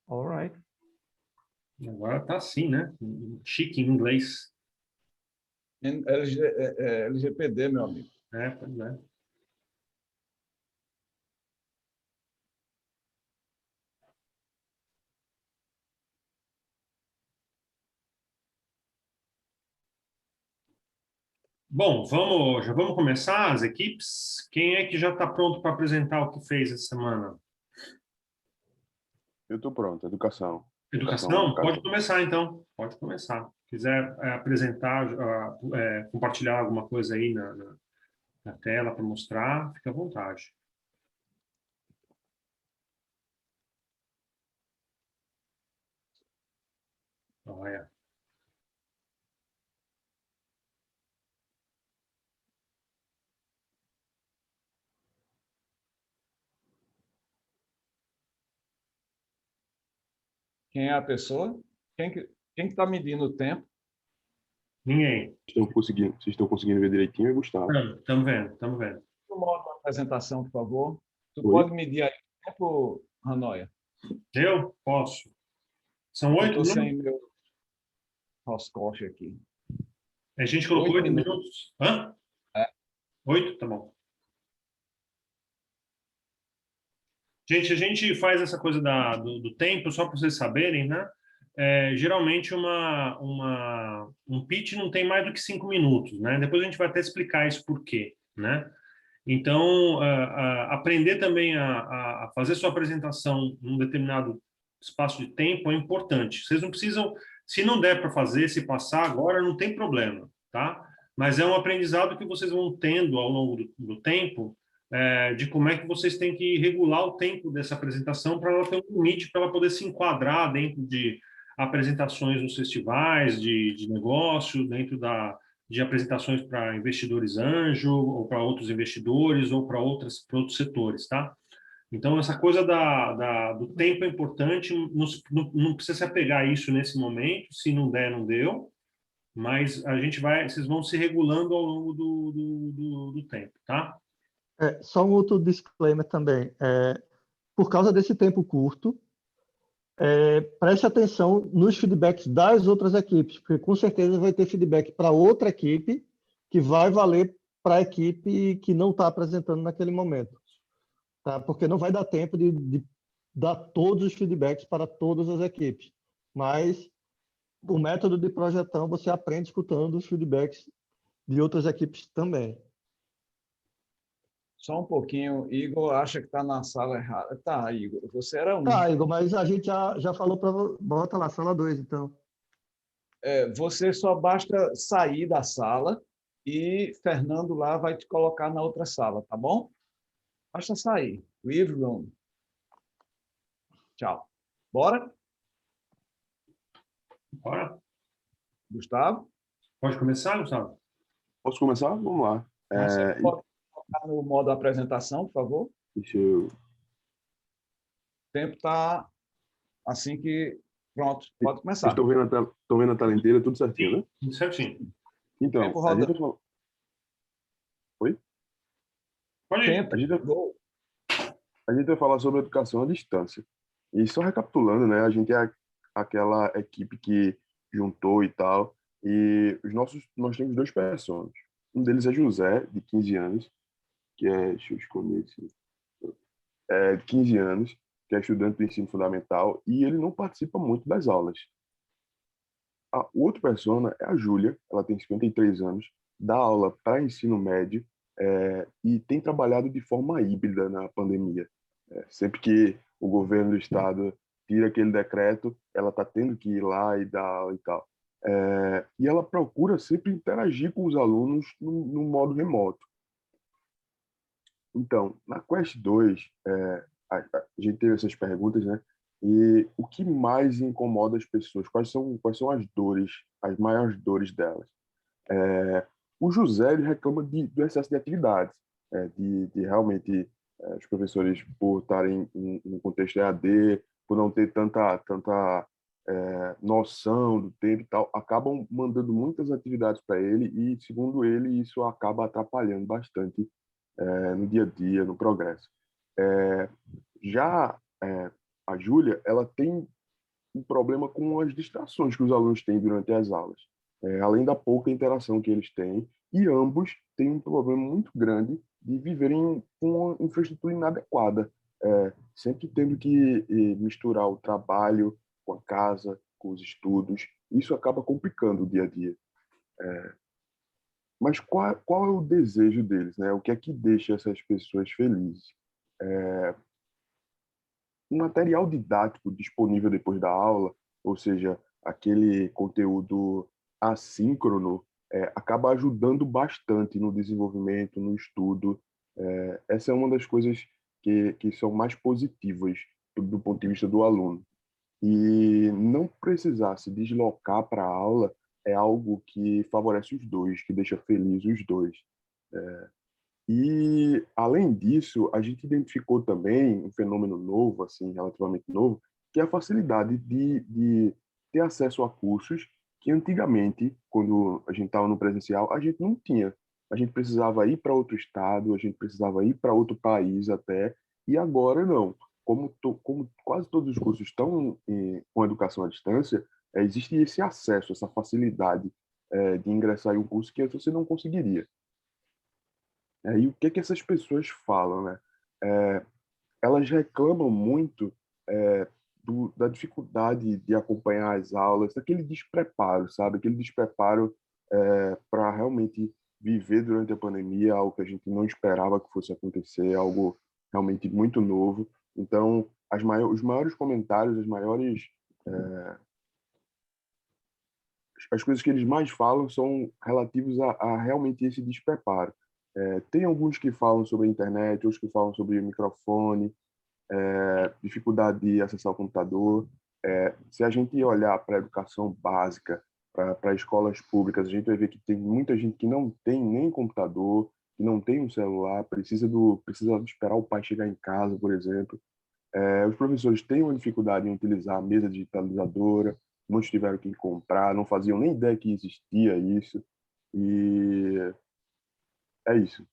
All right. Agora tá assim, né? Chique em inglês. LGPD, meu amigo. Pois é. Bom, já vamos começar as equipes? Quem é que já está pronto para apresentar o que fez essa semana? Eu estou pronto, educação. Educação? Pode começar, então. Pode começar. Se quiser apresentar, compartilhar alguma coisa aí na tela para mostrar, fique à vontade. Olha. Quem é a pessoa? Quem está medindo o tempo? Ninguém. Vocês estão conseguindo ver direitinho, Gustavo? Estamos vendo, estamos vendo. O modo da apresentação, por favor. Tu Oi? pode medir aí o tempo, Ranoia? Eu posso. São Eu 8 estou minutos? sem meu Roscoe aqui. A gente colocou 8 minutos. Hã? É. 8? Tá bom. Gente, a gente faz essa coisa do tempo, só para vocês saberem, né? Geralmente um pitch não tem mais do que 5 minutos, né? Depois a gente vai até explicar isso por quê, né? Então, aprender também a fazer sua apresentação num determinado espaço de tempo é importante. Vocês não precisam, se não der para fazer, se passar agora, não tem problema, tá? Mas é um aprendizado que vocês vão tendo ao longo do tempo, de como é que vocês têm que regular o tempo dessa apresentação para ela ter um limite, para ela poder se enquadrar dentro de apresentações nos festivais de negócio, dentro de apresentações para investidores anjo, ou para outros investidores, ou para outros setores, tá? Então, essa coisa do tempo é importante, não precisa se apegar a isso nesse momento, se não der, não deu, mas vocês vão se regulando ao longo do tempo, tá? Só um outro disclaimer também. Por causa desse tempo curto, preste atenção nos feedbacks das outras equipes, porque com certeza vai ter feedback para outra equipe que vai valer para a equipe que não está apresentando naquele momento. Tá? Porque não vai dar tempo de dar todos os feedbacks para todas as equipes. Mas o método de projetão você aprende escutando os feedbacks de outras equipes também. Só um pouquinho. Igor acha que está na sala errada. Tá, Igor. Você era um. Tá, Igor, mas a gente já falou para... Bota lá, sala 2, então. Você só basta sair da sala e Fernando lá vai te colocar na outra sala, tá bom? Basta sair. Leave room. Tchau. Bora? Bora? Gustavo? Pode começar, Gustavo? Posso começar? Vamos lá. Você pode colocar no modo apresentação, por favor? Deixa eu... O tempo está assim que... Pronto, pode começar. Vocês estão vendo a tela inteira, tudo certinho, né? Tudo certinho. Então, Tempo a gente rodando. vai falar... Oi? Pode ir. Tempo. A gente vai falar sobre educação à distância. E só recapitulando, né? A gente é aquela equipe que juntou e tal. E nós temos 2 personas. Um deles é José, de 15 anos, que deixa eu escolher esse... de 15 anos, que é estudante do ensino fundamental, e ele não participa muito das aulas. O outro persona é a Júlia, ela tem 53 anos, dá aula para ensino médio e tem trabalhado de forma híbrida na pandemia. Sempre que o governo do estado tira aquele decreto, ela está tendo que ir lá e dar aula e tal. E ela procura sempre interagir com os alunos no modo remoto. Então, na Quest 2, a gente teve essas perguntas, né? E o que mais incomoda as pessoas? Quais são as dores, as maiores dores delas? O José ele reclama do excesso de atividades, de realmente os professores, por estarem em contexto EAD, por não ter tanta noção do tempo e tal, acabam mandando muitas atividades para ele e, segundo ele, isso acaba atrapalhando bastante no dia a dia, no progresso. Já a Júlia, ela tem um problema com as distrações que os alunos têm durante as aulas, além da pouca interação que eles têm, e ambos têm um problema muito grande de viverem com uma infraestrutura inadequada, sempre tendo que misturar o trabalho com a casa, com os estudos. Isso acaba complicando o dia a dia. Mas qual é o desejo deles, né? O que é que deixa essas pessoas felizes? Um material didático disponível depois da aula, ou seja, aquele conteúdo assíncrono, acaba ajudando bastante no desenvolvimento, no estudo. Essa é uma das coisas que são mais positivas do ponto de vista do aluno. E não precisar se deslocar para a aula é algo que favorece os dois, que deixa feliz os dois. E, além disso, a gente identificou também um fenômeno novo, assim, relativamente novo, que é a facilidade de ter acesso a cursos que antigamente, quando a gente estava no presencial, a gente não tinha. A gente precisava ir para outro estado, a gente precisava ir para outro país até, e agora não. Como quase todos os cursos estão com educação à distância, existe esse acesso, essa facilidade de ingressar em um curso que antes você não conseguiria. E o que essas pessoas falam, né? Elas reclamam muito da dificuldade de acompanhar as aulas, daquele despreparo, sabe? Aquele despreparo para realmente viver durante a pandemia, algo que a gente não esperava que fosse acontecer, algo realmente muito novo. Então, os maiores comentários, as coisas que eles mais falam são relativos a realmente esse despreparo. Tem alguns que falam sobre a internet, outros que falam sobre o microfone, dificuldade de acessar o computador. Se a gente olhar para a educação básica, para escolas públicas, a gente vai ver que tem muita gente que não tem nem computador, que não tem um celular, precisa esperar o pai chegar em casa, por exemplo. Os professores têm uma dificuldade em utilizar a mesa digitalizadora, muitos tiveram que comprar, não faziam nem ideia que existia isso. E é isso.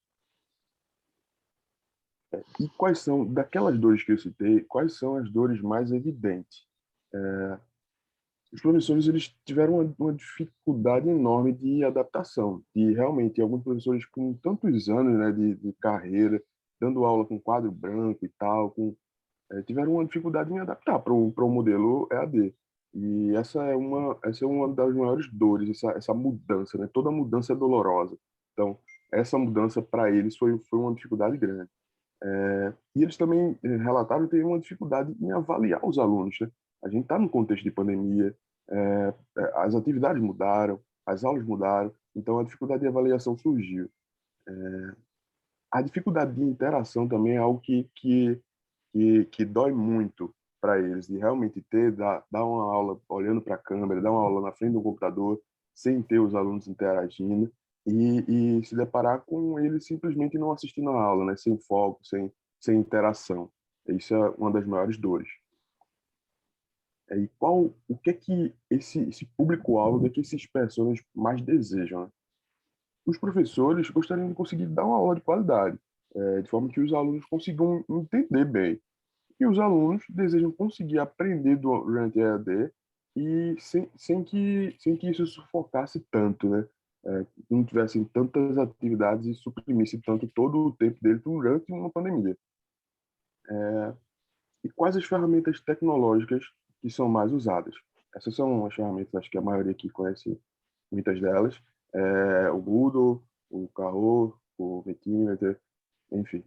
E quais são, daquelas dores que eu citei, quais são as dores mais evidentes? Os professores eles tiveram uma dificuldade enorme de adaptação. E realmente, alguns professores com tantos anos, né, de carreira, dando aula com quadro branco e tal, tiveram uma dificuldade em adaptar para o modelo EAD. E essa é uma das maiores dores, essa mudança, né? Toda mudança é dolorosa. Então, essa mudança para eles foi uma dificuldade grande. E eles também relataram ter uma dificuldade em avaliar os alunos, né? A gente está num contexto de pandemia, as atividades mudaram, as aulas mudaram, então a dificuldade de avaliação surgiu. A dificuldade de interação também é algo que dói muito para eles, de realmente dar uma aula olhando para a câmera, dar uma aula na frente do computador, sem ter os alunos interagindo, e se deparar com eles simplesmente não assistindo a aula, né? Sem foco, sem interação. Isso é uma das maiores dores. E o que é que esse público-alvo, o que é que esses personagens mais desejam, né? Os professores gostariam de conseguir dar uma aula de qualidade, de forma que os alunos consigam entender bem. E os alunos desejam conseguir aprender durante a EAD e sem que isso sufocasse tanto, né? Não tivessem tantas atividades e suprimisse tanto todo o tempo dele durante uma pandemia. E quais as ferramentas tecnológicas que são mais usadas? Essas são as ferramentas, acho que a maioria aqui conhece muitas delas. O Moodle, o Kahoot, o Mentimeter, enfim.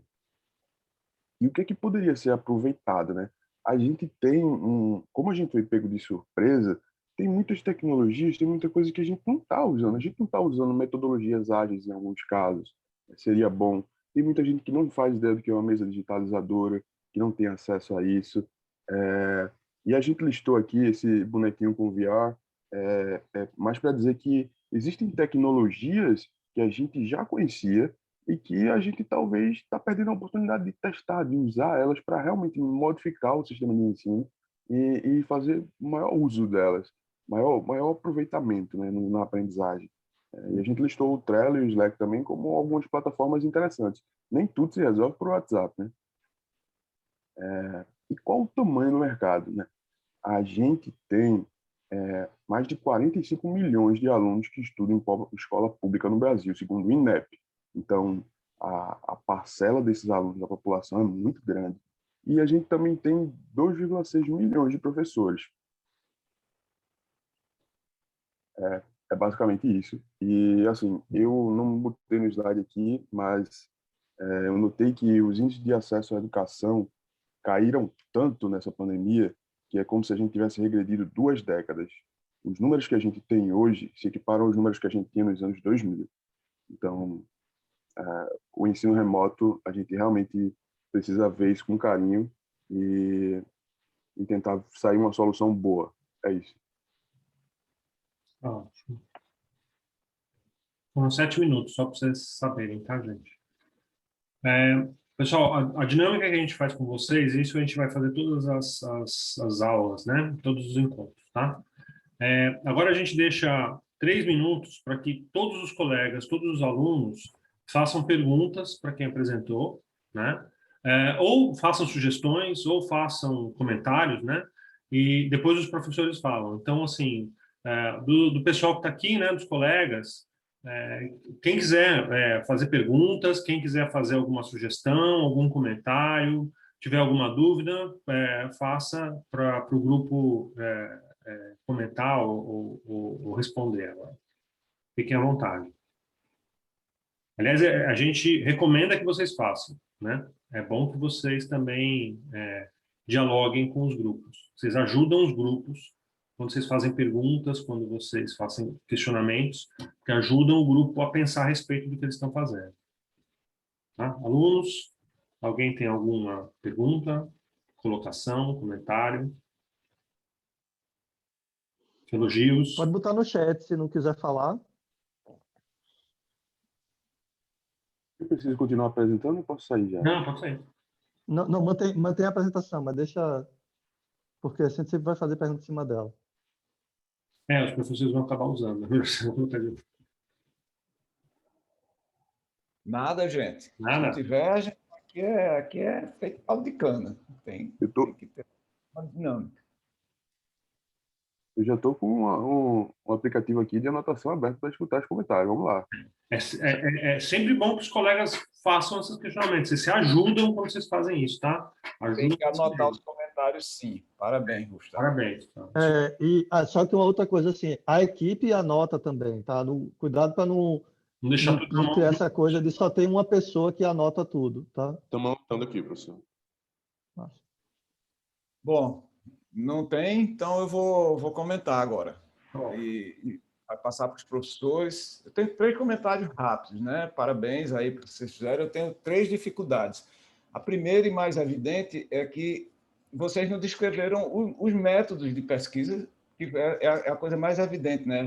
E o que é que poderia ser aproveitado, né? A gente como a gente foi pego de surpresa, tem muitas tecnologias, tem muita coisa que a gente não está usando. A gente não está usando metodologias ágeis em alguns casos. Seria bom. Tem muita gente que não faz ideia do que é uma mesa digitalizadora, que não tem acesso a isso. E a gente listou aqui esse bonequinho com VR, mais para dizer que existem tecnologias que a gente já conhecia e que a gente talvez está perdendo a oportunidade de testar, de usar elas para realmente modificar o sistema de ensino e fazer maior uso delas, maior aproveitamento, né, na aprendizagem. E a gente listou o Trello e o Slack também como algumas plataformas interessantes. Nem tudo se resolve por WhatsApp, né? E qual o tamanho do mercado, né? a gente tem mais de 45 milhões de alunos que estudam em escola pública no Brasil, segundo o INEP. Então, a parcela desses alunos da população é muito grande. E a gente também tem 2,6 milhões de professores. É basicamente isso. E, assim, eu não botei no slide aqui, mas eu notei que os índices de acesso à educação caíram tanto nessa pandemia que é como se a gente tivesse regredido 2 décadas. Os números que a gente tem hoje se equiparam aos números que a gente tinha nos anos 2000. Então, o ensino remoto, a gente realmente precisa ver isso com carinho e tentar sair uma solução boa. É isso. Ótimo. Foram 7 minutos, só para vocês saberem, tá, gente? Pessoal, a dinâmica que a gente faz com vocês, isso a gente vai fazer todas as aulas, né? Todos os encontros, tá? Agora a gente deixa 3 minutos para que todos os colegas, todos os alunos façam perguntas para quem apresentou, né? Ou façam sugestões, ou façam comentários, né? E depois os professores falam. Então, assim, do pessoal que está aqui, né? Dos colegas, quem quiser fazer perguntas, quem quiser fazer alguma sugestão, algum comentário, tiver alguma dúvida, faça para o grupo comentar ou responder agora. Fiquem à vontade. Aliás, a gente recomenda que vocês façam, né? É bom que vocês também dialoguem com os grupos. Vocês ajudam os grupos quando vocês fazem perguntas, quando vocês fazem questionamentos, que ajudam o grupo a pensar a respeito do que eles estão fazendo. Tá? Alunos, alguém tem alguma pergunta, colocação, comentário? Elogios? Pode botar no chat se não quiser falar. Eu preciso continuar apresentando ou posso sair já? Não, pode sair. Não, não, mantém a apresentação, mas deixa... Porque a gente sempre vai fazer pergunta em cima dela. Os professores vão acabar usando. Nada, gente. Nada. Se tiver, gente, aqui é feito caldo de cana. Tem que ter uma dinâmica. Eu já estou com um aplicativo aqui de anotação aberto para escutar os comentários. Vamos lá. É sempre bom que os colegas façam esses questionamentos. Vocês se ajudam quando vocês fazem isso, tá? Tem que anotar os comentários, sim. Parabéns, Gustavo. Parabéns. Tá? Só que uma outra coisa assim, a equipe anota também, tá? Cuidado para não deixar tudo na não mão. ter essa coisa de só ter uma pessoa que anota tudo, tá? Estamos anotando aqui, professor. Nossa. Bom, não tem, então eu vou comentar agora. Bom. E vai passar para os professores. Eu tenho 3 comentários rápidos, né? Parabéns aí para vocês fizeram. Eu tenho 3 dificuldades. A primeira e mais evidente é que vocês não descreveram os métodos de pesquisa, que é a coisa mais evidente, né?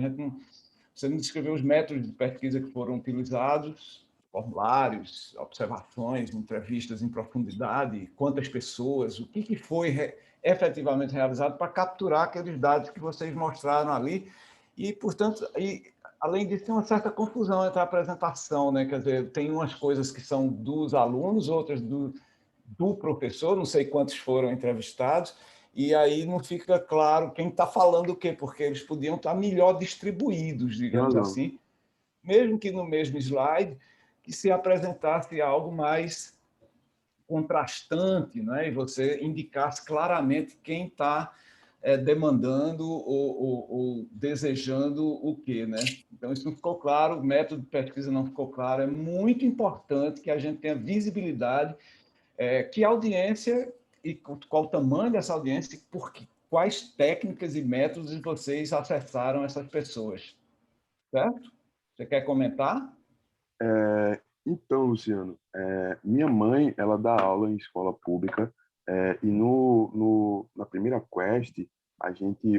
Você não descreveu os métodos de pesquisa que foram utilizados, formulários, observações, entrevistas em profundidade, quantas pessoas, o que foi efetivamente realizado para capturar aqueles dados que vocês mostraram ali. E, portanto, além disso, tem uma certa confusão entre a apresentação, né? Quer dizer, tem umas coisas que são dos alunos, outras do professor, não sei quantos foram entrevistados, e aí não fica claro quem está falando o quê, porque eles podiam estar melhor distribuídos, digamos assim, mesmo que no mesmo slide, que se apresentasse algo mais contrastante, né? E você indicasse claramente quem está demandando ou desejando o quê, né? Então, isso não ficou claro, o método de pesquisa não ficou claro. É muito importante que a gente tenha visibilidade, que a audiência e qual o tamanho dessa audiência e quais técnicas e métodos vocês acessaram essas pessoas. Certo? Você quer comentar? Então, Luciano, minha mãe, ela dá aula em escola pública e na primeira quest,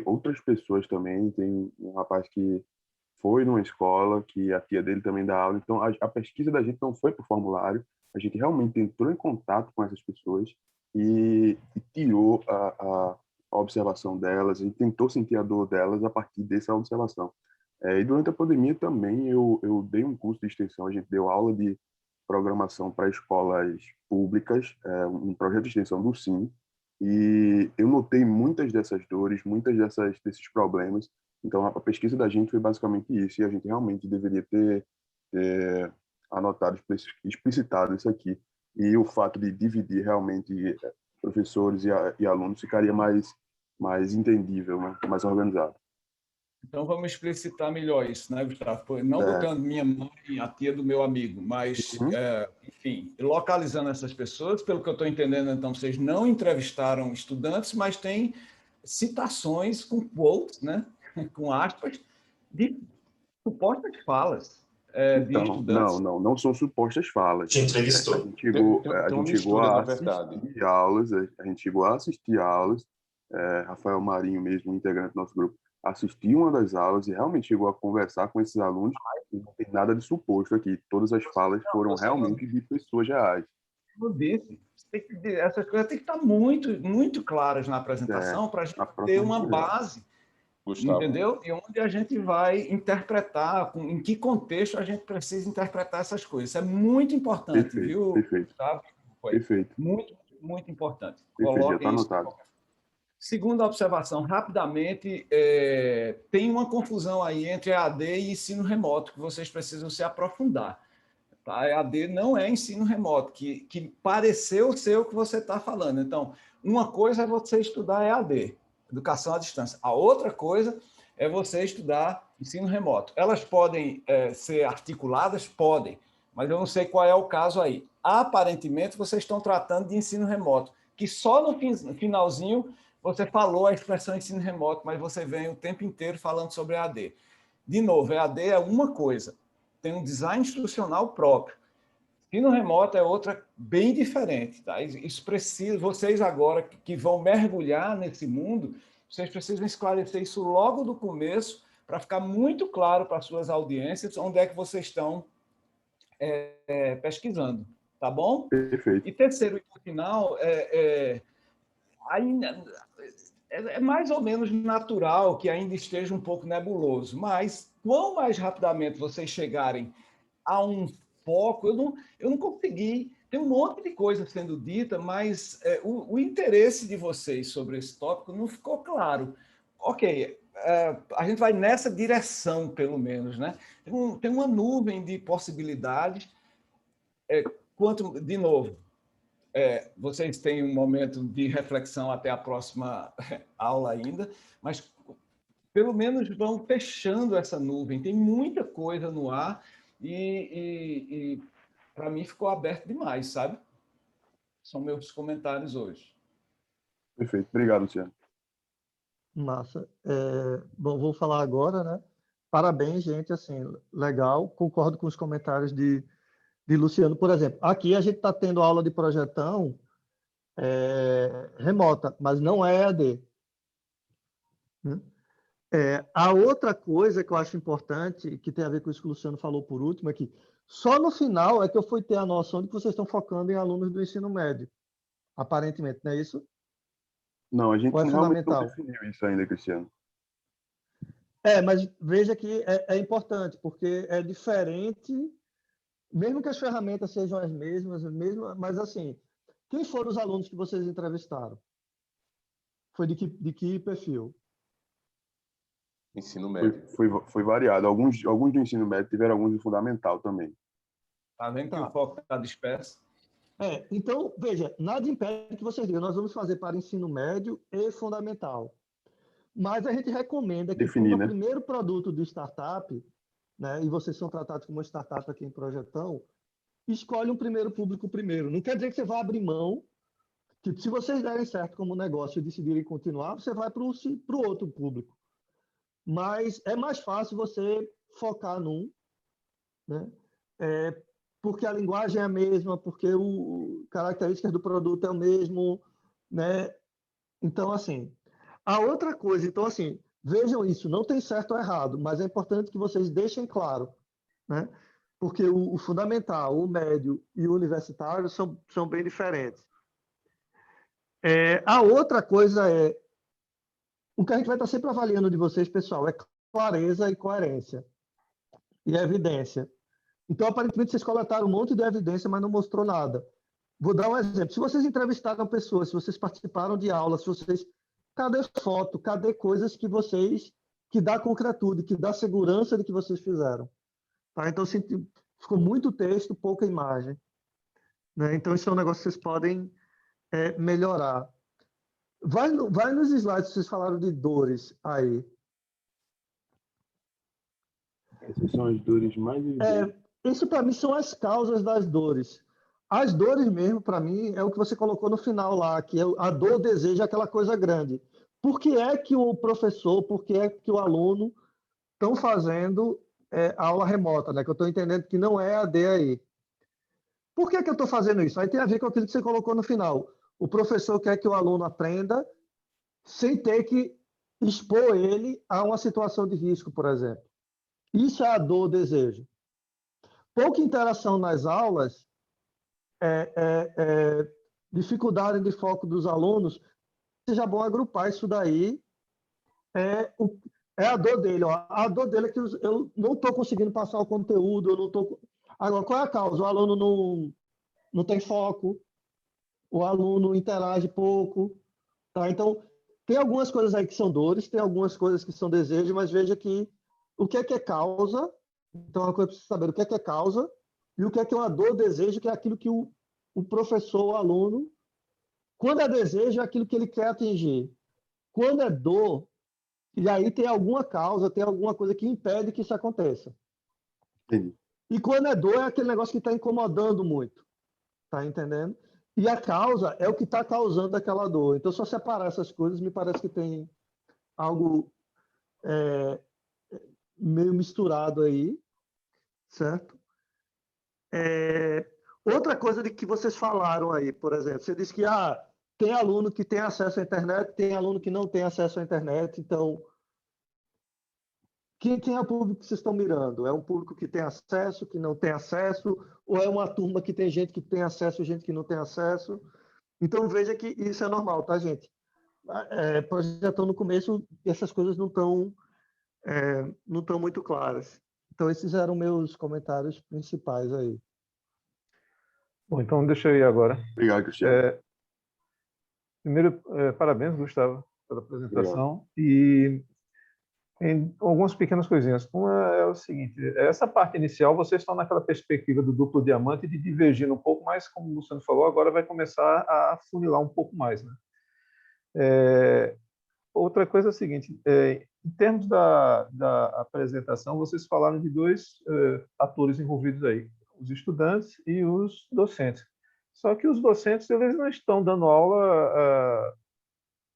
outras pessoas também, tem um rapaz que foi numa escola, que a tia dele também dá aula, então a pesquisa da gente não foi por formulário, a gente realmente entrou em contato com essas pessoas e tirou a observação delas, a gente tentou sentir a dor delas a partir dessa observação. E durante a pandemia também eu dei um curso de extensão, a gente deu aula de programação para escolas públicas, um projeto de extensão do SIM, E eu notei muitas dessas dores, desses problemas. Então, a pesquisa da gente foi basicamente isso, e a gente realmente deveria ter anotado, explicitado isso aqui. E o fato de dividir realmente professores e alunos ficaria mais entendível, né? Mais organizado. Então, vamos explicitar melhor isso, né, Gustavo? Não botando minha mãe, a tia do meu amigo, mas, enfim, localizando essas pessoas. Pelo que eu estou entendendo, então, vocês não entrevistaram estudantes, mas tem citações com quotes, né, com aspas, de supostas falas de Então, estudantes. não são supostas falas. Te entrevistou. A gente chegou, Tem a uma gente chegou mistura, a na verdade. assistir aulas, Rafael Marinho mesmo, integrante do nosso grupo, assistiu uma das aulas e realmente chegou a conversar com esses alunos, e não tem nada de suposto aqui. Todas as falas foram realmente de pessoas reais. Como eu disse, essas coisas têm que estar muito, muito claras na apresentação para a gente ter uma base, Gustavo, entendeu? E onde a gente vai interpretar, em que contexto a gente precisa interpretar essas coisas. Isso é muito importante, Perfeito, viu, perfeito. Gustavo? Perfeito. Muito, muito importante. Perfeito, já Coloquem está isso. anotado. Segunda observação, rapidamente, tem uma confusão aí entre EAD e ensino remoto, que vocês precisam se aprofundar. Tá? EAD não é ensino remoto, que pareceu ser o que você está falando. Então, uma coisa é você estudar EAD, educação à distância. A outra coisa é você estudar ensino remoto. Elas podem ser articuladas? Podem, mas eu não sei qual é o caso aí. Aparentemente, vocês estão tratando de ensino remoto, que só no finalzinho você falou a expressão ensino remoto, mas você vem o tempo inteiro falando sobre EAD. De novo, EAD é uma coisa, tem um design instrucional próprio. Ensino remoto é outra bem diferente. Tá? Isso precisa, vocês agora que vão mergulhar nesse mundo, vocês precisam esclarecer isso logo do começo, para ficar muito claro para as suas audiências onde é que vocês estão pesquisando. Tá bom? Perfeito. E terceiro e por final, é mais ou menos natural que ainda esteja um pouco nebuloso, mas quanto mais rapidamente vocês chegarem a um foco, eu não consegui, tem um monte de coisa sendo dita, mas o interesse de vocês sobre esse tópico não ficou claro. Ok, a gente vai nessa direção, pelo menos, né? Tem uma nuvem de possibilidades, de novo, vocês têm um momento de reflexão até a próxima aula ainda, mas pelo menos vão fechando essa nuvem. Tem muita coisa no ar e para mim ficou aberto demais, sabe? São meus comentários hoje. Perfeito. Obrigado, Luciano. Massa. Bom, vou falar agora, né? Parabéns, gente, assim, legal. Concordo com os comentários de Luciano. Por exemplo, aqui a gente está tendo aula de projetão remota, mas não é EAD. Né? A outra coisa que eu acho importante, que tem a ver com isso que o Luciano falou por último, é que só no final é que eu fui ter a noção de que vocês estão focando em alunos do ensino médio, aparentemente, não é isso? Não, a gente Ou é realmente não fundamental? definiu isso ainda, Cristiano. Mas veja que é importante, porque é diferente, mesmo que as ferramentas sejam as mesmas, mas assim, quem foram os alunos que vocês entrevistaram? Foi de que perfil? ensino médio. Foi variado. Alguns do ensino médio tiveram alguns do fundamental também. Tá vendo que o foco está disperso? Então, veja, nada impede que vocês digam, nós vamos fazer para ensino médio e fundamental. Mas a gente recomenda que o primeiro produto de startup, né, e vocês são tratados como startup aqui em Projetão, escolhe um primeiro público primeiro. Não quer dizer que você vai abrir mão, que se vocês derem certo como negócio e decidirem continuar, você vai para o outro público. Mas é mais fácil você focar num, né? Porque a linguagem é a mesma, porque características do produto é o mesmo, né? Então, assim, a outra coisa, então, assim, vejam isso, não tem certo ou errado, mas é importante que vocês deixem claro, né? Porque o fundamental, o médio e o universitário são bem diferentes. A outra coisa o que a gente vai estar sempre avaliando de vocês, pessoal, é clareza e coerência e evidência. Então, aparentemente, vocês coletaram um monte de evidência, mas não mostrou nada. Vou dar um exemplo. Se vocês entrevistaram pessoas, se vocês participaram de aulas, se vocês... Cadê foto? Cadê coisas que vocês... que dá concretude, que dá segurança de que vocês fizeram? Tá? Então, ficou muito texto, pouca imagem. Né? Então, isso é um negócio que vocês podem melhorar. Vai nos slides, vocês falaram de dores aí. Essas são as dores mais evidentes. Isso, para mim, são as causas das dores. As dores mesmo, para mim, é o que você colocou no final lá, que é a dor, o desejo, aquela coisa grande. Por que é que o professor, por que é que o aluno estão fazendo aula remota, né? Que eu estou entendendo que não é AD aí. Por que que eu estou fazendo isso? Aí tem a ver com aquilo que você colocou no final. O professor quer que o aluno aprenda sem ter que expor ele a uma situação de risco, por exemplo. Isso é a dor, o desejo. Pouca interação nas aulas, dificuldade de foco dos alunos, seja bom agrupar isso daí. É a dor dele. Ó. A dor dele é que eu não estou conseguindo passar o conteúdo, eu não tô... Agora, qual é a causa? O aluno não tem foco, o aluno interage pouco. Tá? Então, tem algumas coisas aí que são dores, tem algumas coisas que são desejos, mas veja que o que é causa. Então, é uma coisa para você saber o que é causa e o que é uma dor, desejo, que é aquilo que o professor, o aluno, quando é desejo, é aquilo que ele quer atingir. Quando é dor, e aí tem alguma causa, tem alguma coisa que impede que isso aconteça. Entendi. E quando é dor, é aquele negócio que está incomodando muito. Tá entendendo? E a causa é o que está causando aquela dor. Então, só separar essas coisas, me parece que tem algo meio misturado aí, certo? Outra coisa de que vocês falaram aí, por exemplo, você disse que tem aluno que tem acesso à internet, tem aluno que não tem acesso à internet, então quem é o público que vocês estão mirando? É um público que tem acesso, que não tem acesso, ou é uma turma que tem gente que tem acesso e gente que não tem acesso? Então veja que isso é normal, tá, gente? Projetando no começo, essas coisas não estão muito claras. Então esses eram meus comentários principais aí. Bom, então deixa eu ir agora. Obrigado, Cristiano. Primeiro, parabéns, Gustavo, pela apresentação. E em algumas pequenas coisinhas. Uma é o seguinte, essa parte inicial, vocês estão naquela perspectiva do duplo diamante de divergindo um pouco mais, como o Luciano falou, agora vai começar a funilar um pouco mais, né? Outra coisa é o seguinte, em termos da apresentação, vocês falaram de dois atores envolvidos aí, os estudantes e os docentes. Só que os docentes, eles não estão dando aula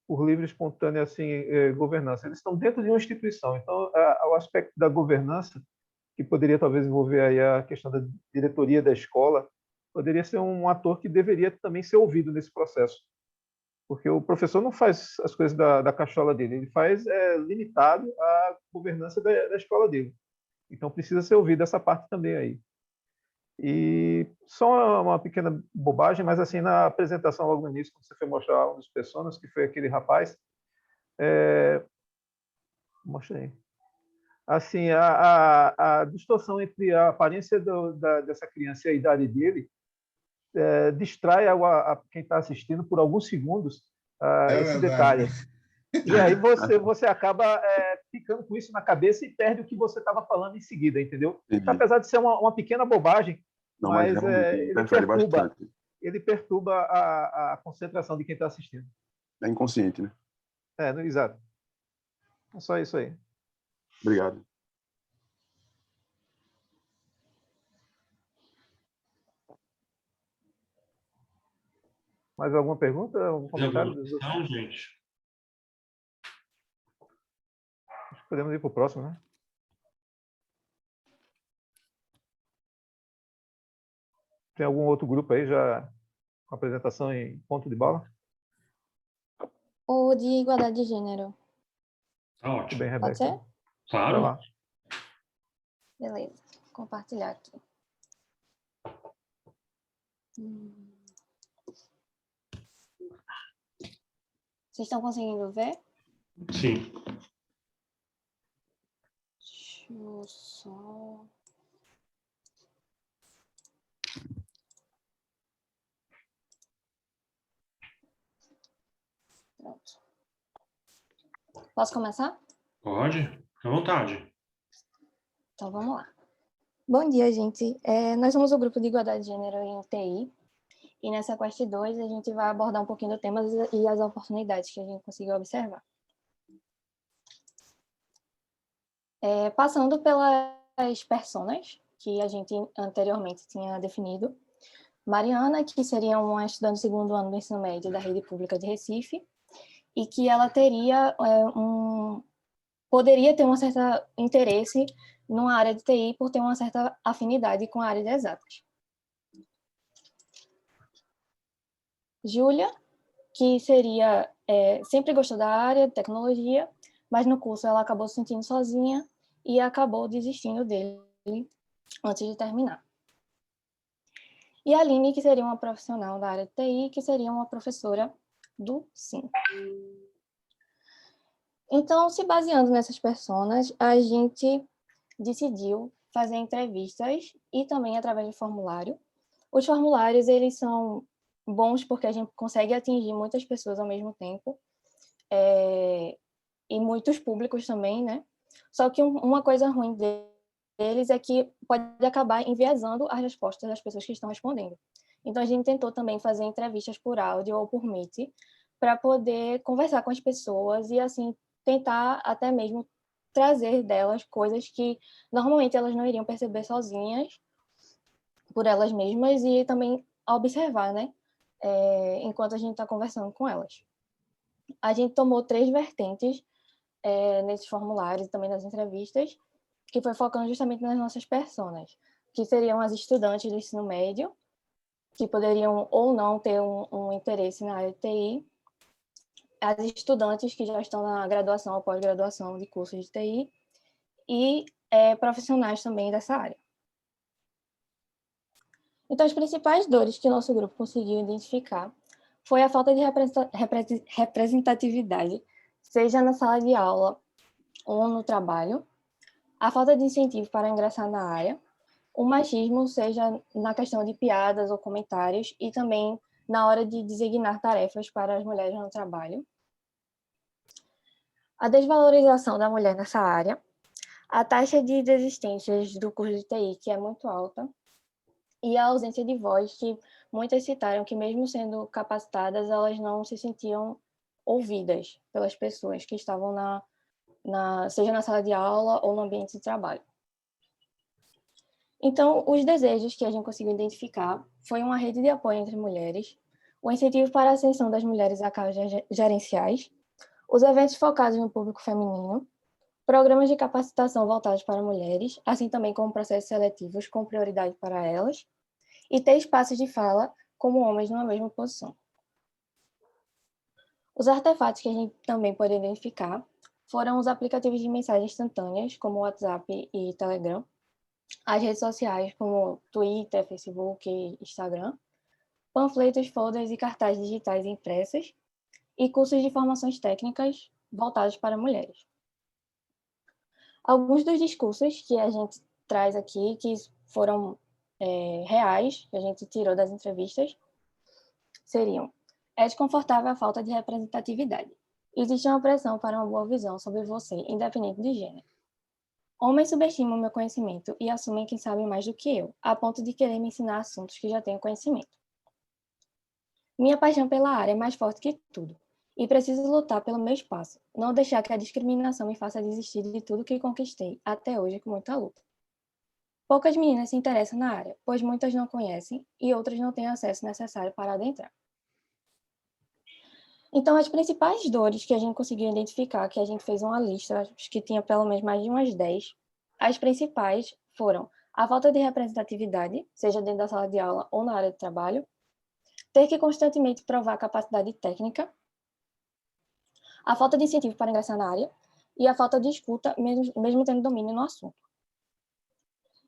por livre, espontânea assim, governança. Eles estão dentro de uma instituição. Então, o aspecto da governança, que poderia talvez envolver aí a questão da diretoria da escola, poderia ser um ator que deveria também ser ouvido nesse processo. Porque o professor não faz as coisas da cachola dele, ele faz limitado à governança da escola dele. Então, precisa ser ouvido essa parte também aí. E só uma pequena bobagem, mas assim, na apresentação logo no início, quando você foi mostrar um dos personagens, que foi aquele rapaz, mostrei. Assim, a distorção entre a aparência dessa criança e a idade dele distrai quem está assistindo por alguns segundos esse detalhe. E aí você acaba ficando com isso na cabeça e perde o que você estava falando em seguida, entendeu? Então, apesar de ser uma pequena bobagem, Não, mas ele perturba a concentração de quem está assistindo. É inconsciente, né? Exato. É só isso aí. Obrigado. Mais alguma pergunta? Algum comentário? Não, gente. Acho que podemos ir para o próximo, né? Tem algum outro grupo aí já com apresentação em ponto de bala? O de igualdade de gênero. Tá ótimo. Tudo bem, Rebeca. Pode ser? Claro. Vai lá. Beleza. Vou compartilhar aqui. Vocês estão conseguindo ver? Sim. Deixa eu só... Pronto. Posso começar? Pode? Fica à vontade. Então, vamos lá. Bom dia, gente. Nós somos o grupo de Igualdade de Gênero em TI. E nessa Quest 2, a gente vai abordar um pouquinho do tema e as oportunidades que a gente conseguiu observar. Passando pelas personas que a gente anteriormente tinha definido. Mariana, que seria uma estudante do segundo ano do ensino médio da Rede Pública de Recife, e que ela poderia ter um certo interesse numa área de TI por ter uma certa afinidade com a área de exatas. Júlia, que sempre gostou da área de tecnologia, mas no curso ela acabou se sentindo sozinha e acabou desistindo dele antes de terminar. E a Aline, que seria uma profissional da área de TI, que seria uma professora do SIM. Então, se baseando nessas personas, a gente decidiu fazer entrevistas e também através de formulário. Os formulários, eles são bons porque a gente consegue atingir muitas pessoas ao mesmo tempo, e muitos públicos também, né? Só que uma coisa ruim deles é que pode acabar enviesando as respostas das pessoas que estão respondendo. Então, a gente tentou também fazer entrevistas por áudio ou por Meet para poder conversar com as pessoas e, assim, tentar até mesmo trazer delas coisas que normalmente elas não iriam perceber sozinhas por elas mesmas e também observar, né? Enquanto a gente está conversando com elas. A gente tomou 3 vertentes nesses formulários e também nas entrevistas, que foi focando justamente nas nossas personas, que seriam as estudantes do ensino médio, que poderiam ou não ter um interesse na área de TI, as estudantes que já estão na graduação ou pós-graduação de cursos de TI, e profissionais também dessa área. Então, as principais dores que o nosso grupo conseguiu identificar foi a falta de representatividade, seja na sala de aula ou no trabalho, a falta de incentivo para ingressar na área, o machismo, seja na questão de piadas ou comentários, e também na hora de designar tarefas para as mulheres no trabalho, a desvalorização da mulher nessa área, a taxa de desistências do curso de TI, que é muito alta, e a ausência de voz, que muitas citaram que, mesmo sendo capacitadas, elas não se sentiam ouvidas pelas pessoas que estavam seja na sala de aula ou no ambiente de trabalho. Então, os desejos que a gente conseguiu identificar foi uma rede de apoio entre mulheres, o incentivo para a ascensão das mulheres a cargos gerenciais, os eventos focados no público feminino, programas de capacitação voltados para mulheres, assim também como processos seletivos com prioridade para elas, e ter espaços de fala como homens numa mesma posição. Os artefatos que a gente também pode identificar foram os aplicativos de mensagens instantâneas, como o WhatsApp e Telegram, as redes sociais, como Twitter, Facebook e Instagram, panfletos, folders e cartazes digitais impressos, e cursos de formações técnicas voltados para mulheres. Alguns dos discursos que a gente traz aqui, que foram reais, que a gente tirou das entrevistas, seriam: é desconfortável a falta de representatividade. Existe uma pressão para uma boa visão sobre você, independente de gênero. Homens subestimam meu conhecimento e assumem que sabem mais do que eu, a ponto de querer me ensinar assuntos que já tenho conhecimento. Minha paixão pela área é mais forte que tudo, e preciso lutar pelo meu espaço, não deixar que a discriminação me faça desistir de tudo que conquistei até hoje com muita luta. Poucas meninas se interessam na área, pois muitas não conhecem e outras não têm acesso necessário para adentrar. Então, as principais dores que a gente conseguiu identificar, que a gente fez uma lista, acho que tinha pelo menos mais de umas 10, as principais foram a falta de representatividade, seja dentro da sala de aula ou na área de trabalho, ter que constantemente provar capacidade técnica, a falta de incentivo para ingressar na área e a falta de escuta, mesmo tendo domínio no assunto.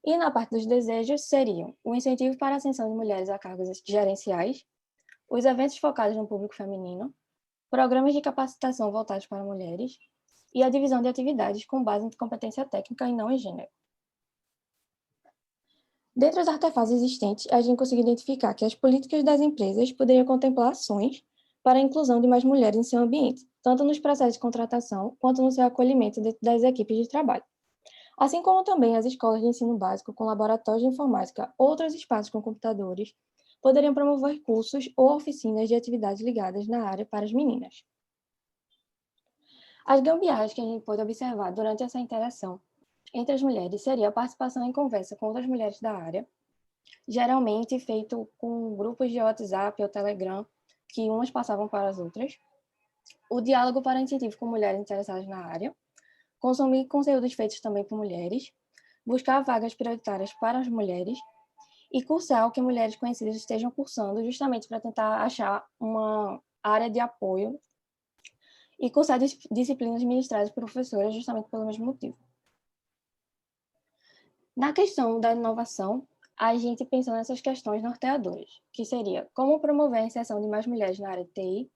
E na parte dos desejos seriam o incentivo para a ascensão de mulheres a cargos gerenciais, os eventos focados no público feminino, programas de capacitação voltados para mulheres e a divisão de atividades com base em competência técnica e não em gênero. Dentre os artefatos existentes, a gente conseguiu identificar que as políticas das empresas poderiam contemplar ações para a inclusão de mais mulheres em seu ambiente, tanto nos processos de contratação quanto no seu acolhimento dentro das equipes de trabalho. Assim como também as escolas de ensino básico com laboratórios de informática ou outros espaços com computadores poderiam promover cursos ou oficinas de atividades ligadas na área para as meninas. As gambiarras que a gente pode observar durante essa interação entre as mulheres seria a participação em conversa com outras mulheres da área, geralmente feito com grupos de WhatsApp ou Telegram, que umas passavam para as outras, o diálogo para incentivo com mulheres interessadas na área, consumir conteúdos feitos também por mulheres, buscar vagas prioritárias para as mulheres e cursar o que mulheres conhecidas estejam cursando, justamente para tentar achar uma área de apoio e cursar disciplinas ministradas por professoras, justamente pelo mesmo motivo. Na questão da inovação, a gente pensou nessas questões norteadoras, que seria como promover a inserção de mais mulheres na área de TI,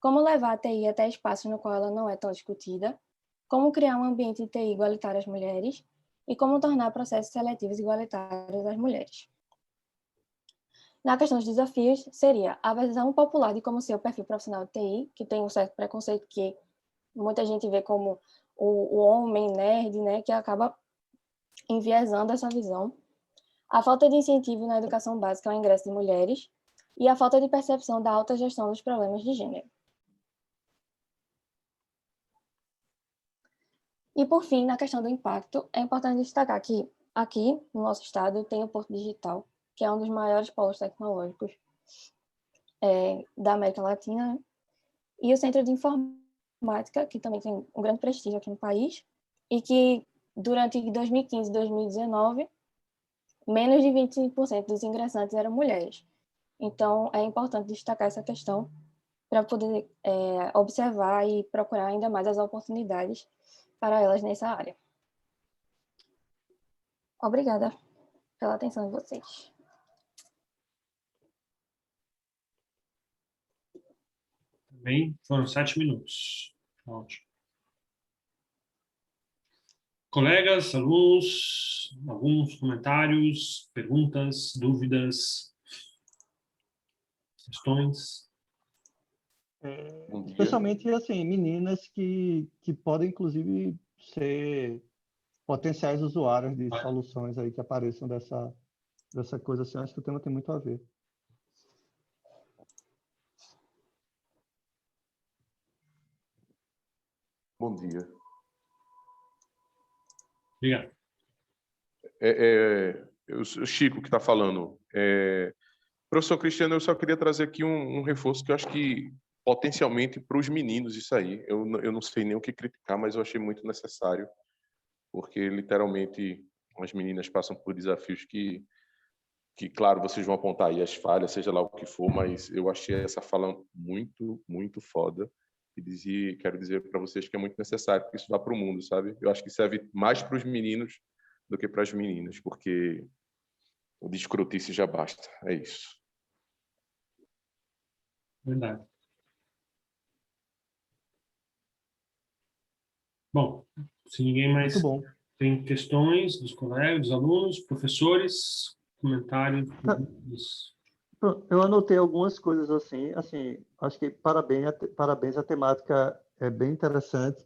como levar a TI até espaços no qual ela não é tão discutida, como criar um ambiente de TI igualitário às mulheres e como tornar processos seletivos igualitários às mulheres. Na questão dos desafios, seria a visão popular de como ser o perfil profissional de TI, que tem um certo preconceito que muita gente vê como o homem nerd, né, que acaba enviesando essa visão, a falta de incentivo na educação básica ao ingresso de mulheres e a falta de percepção da alta gestão dos problemas de gênero. E, por fim, na questão do impacto, é importante destacar que aqui, no nosso estado, tem o Porto Digital, que é um dos maiores polos tecnológicos da América Latina, né? E o Centro de Informática, que também tem um grande prestígio aqui no país, e que, durante 2015 e 2019, menos de 25% dos ingressantes eram mulheres. Então, é importante destacar essa questão para poder observar e procurar ainda mais as oportunidades para elas nessa área. Obrigada pela atenção de vocês. Bem, foram 7 minutos. Ótimo. Colegas, alunos, alguns comentários, perguntas, dúvidas, questões? Especialmente, assim, meninas que podem, inclusive, ser potenciais usuários de soluções aí que apareçam dessa coisa, assim, acho que o tema tem muito a ver. Bom dia. Obrigado. O Chico que está falando. Professor Cristiano, eu só queria trazer aqui um reforço que eu acho que potencialmente para os meninos isso aí. Eu não sei nem o que criticar, mas eu achei muito necessário, porque literalmente as meninas passam por desafios que claro, vocês vão apontar aí as falhas, seja lá o que for, mas eu achei essa fala muito, muito foda. E quero dizer para vocês que é muito necessário que isso vá para o mundo, sabe? Eu acho que serve mais para os meninos do que para as meninas, porque o de escrotice já basta. É isso. Verdade. Bom, se ninguém mais Muito bom. tem questões dos colegas, dos alunos, professores, comentários. Eu anotei algumas coisas assim, acho que parabéns, a temática é bem interessante.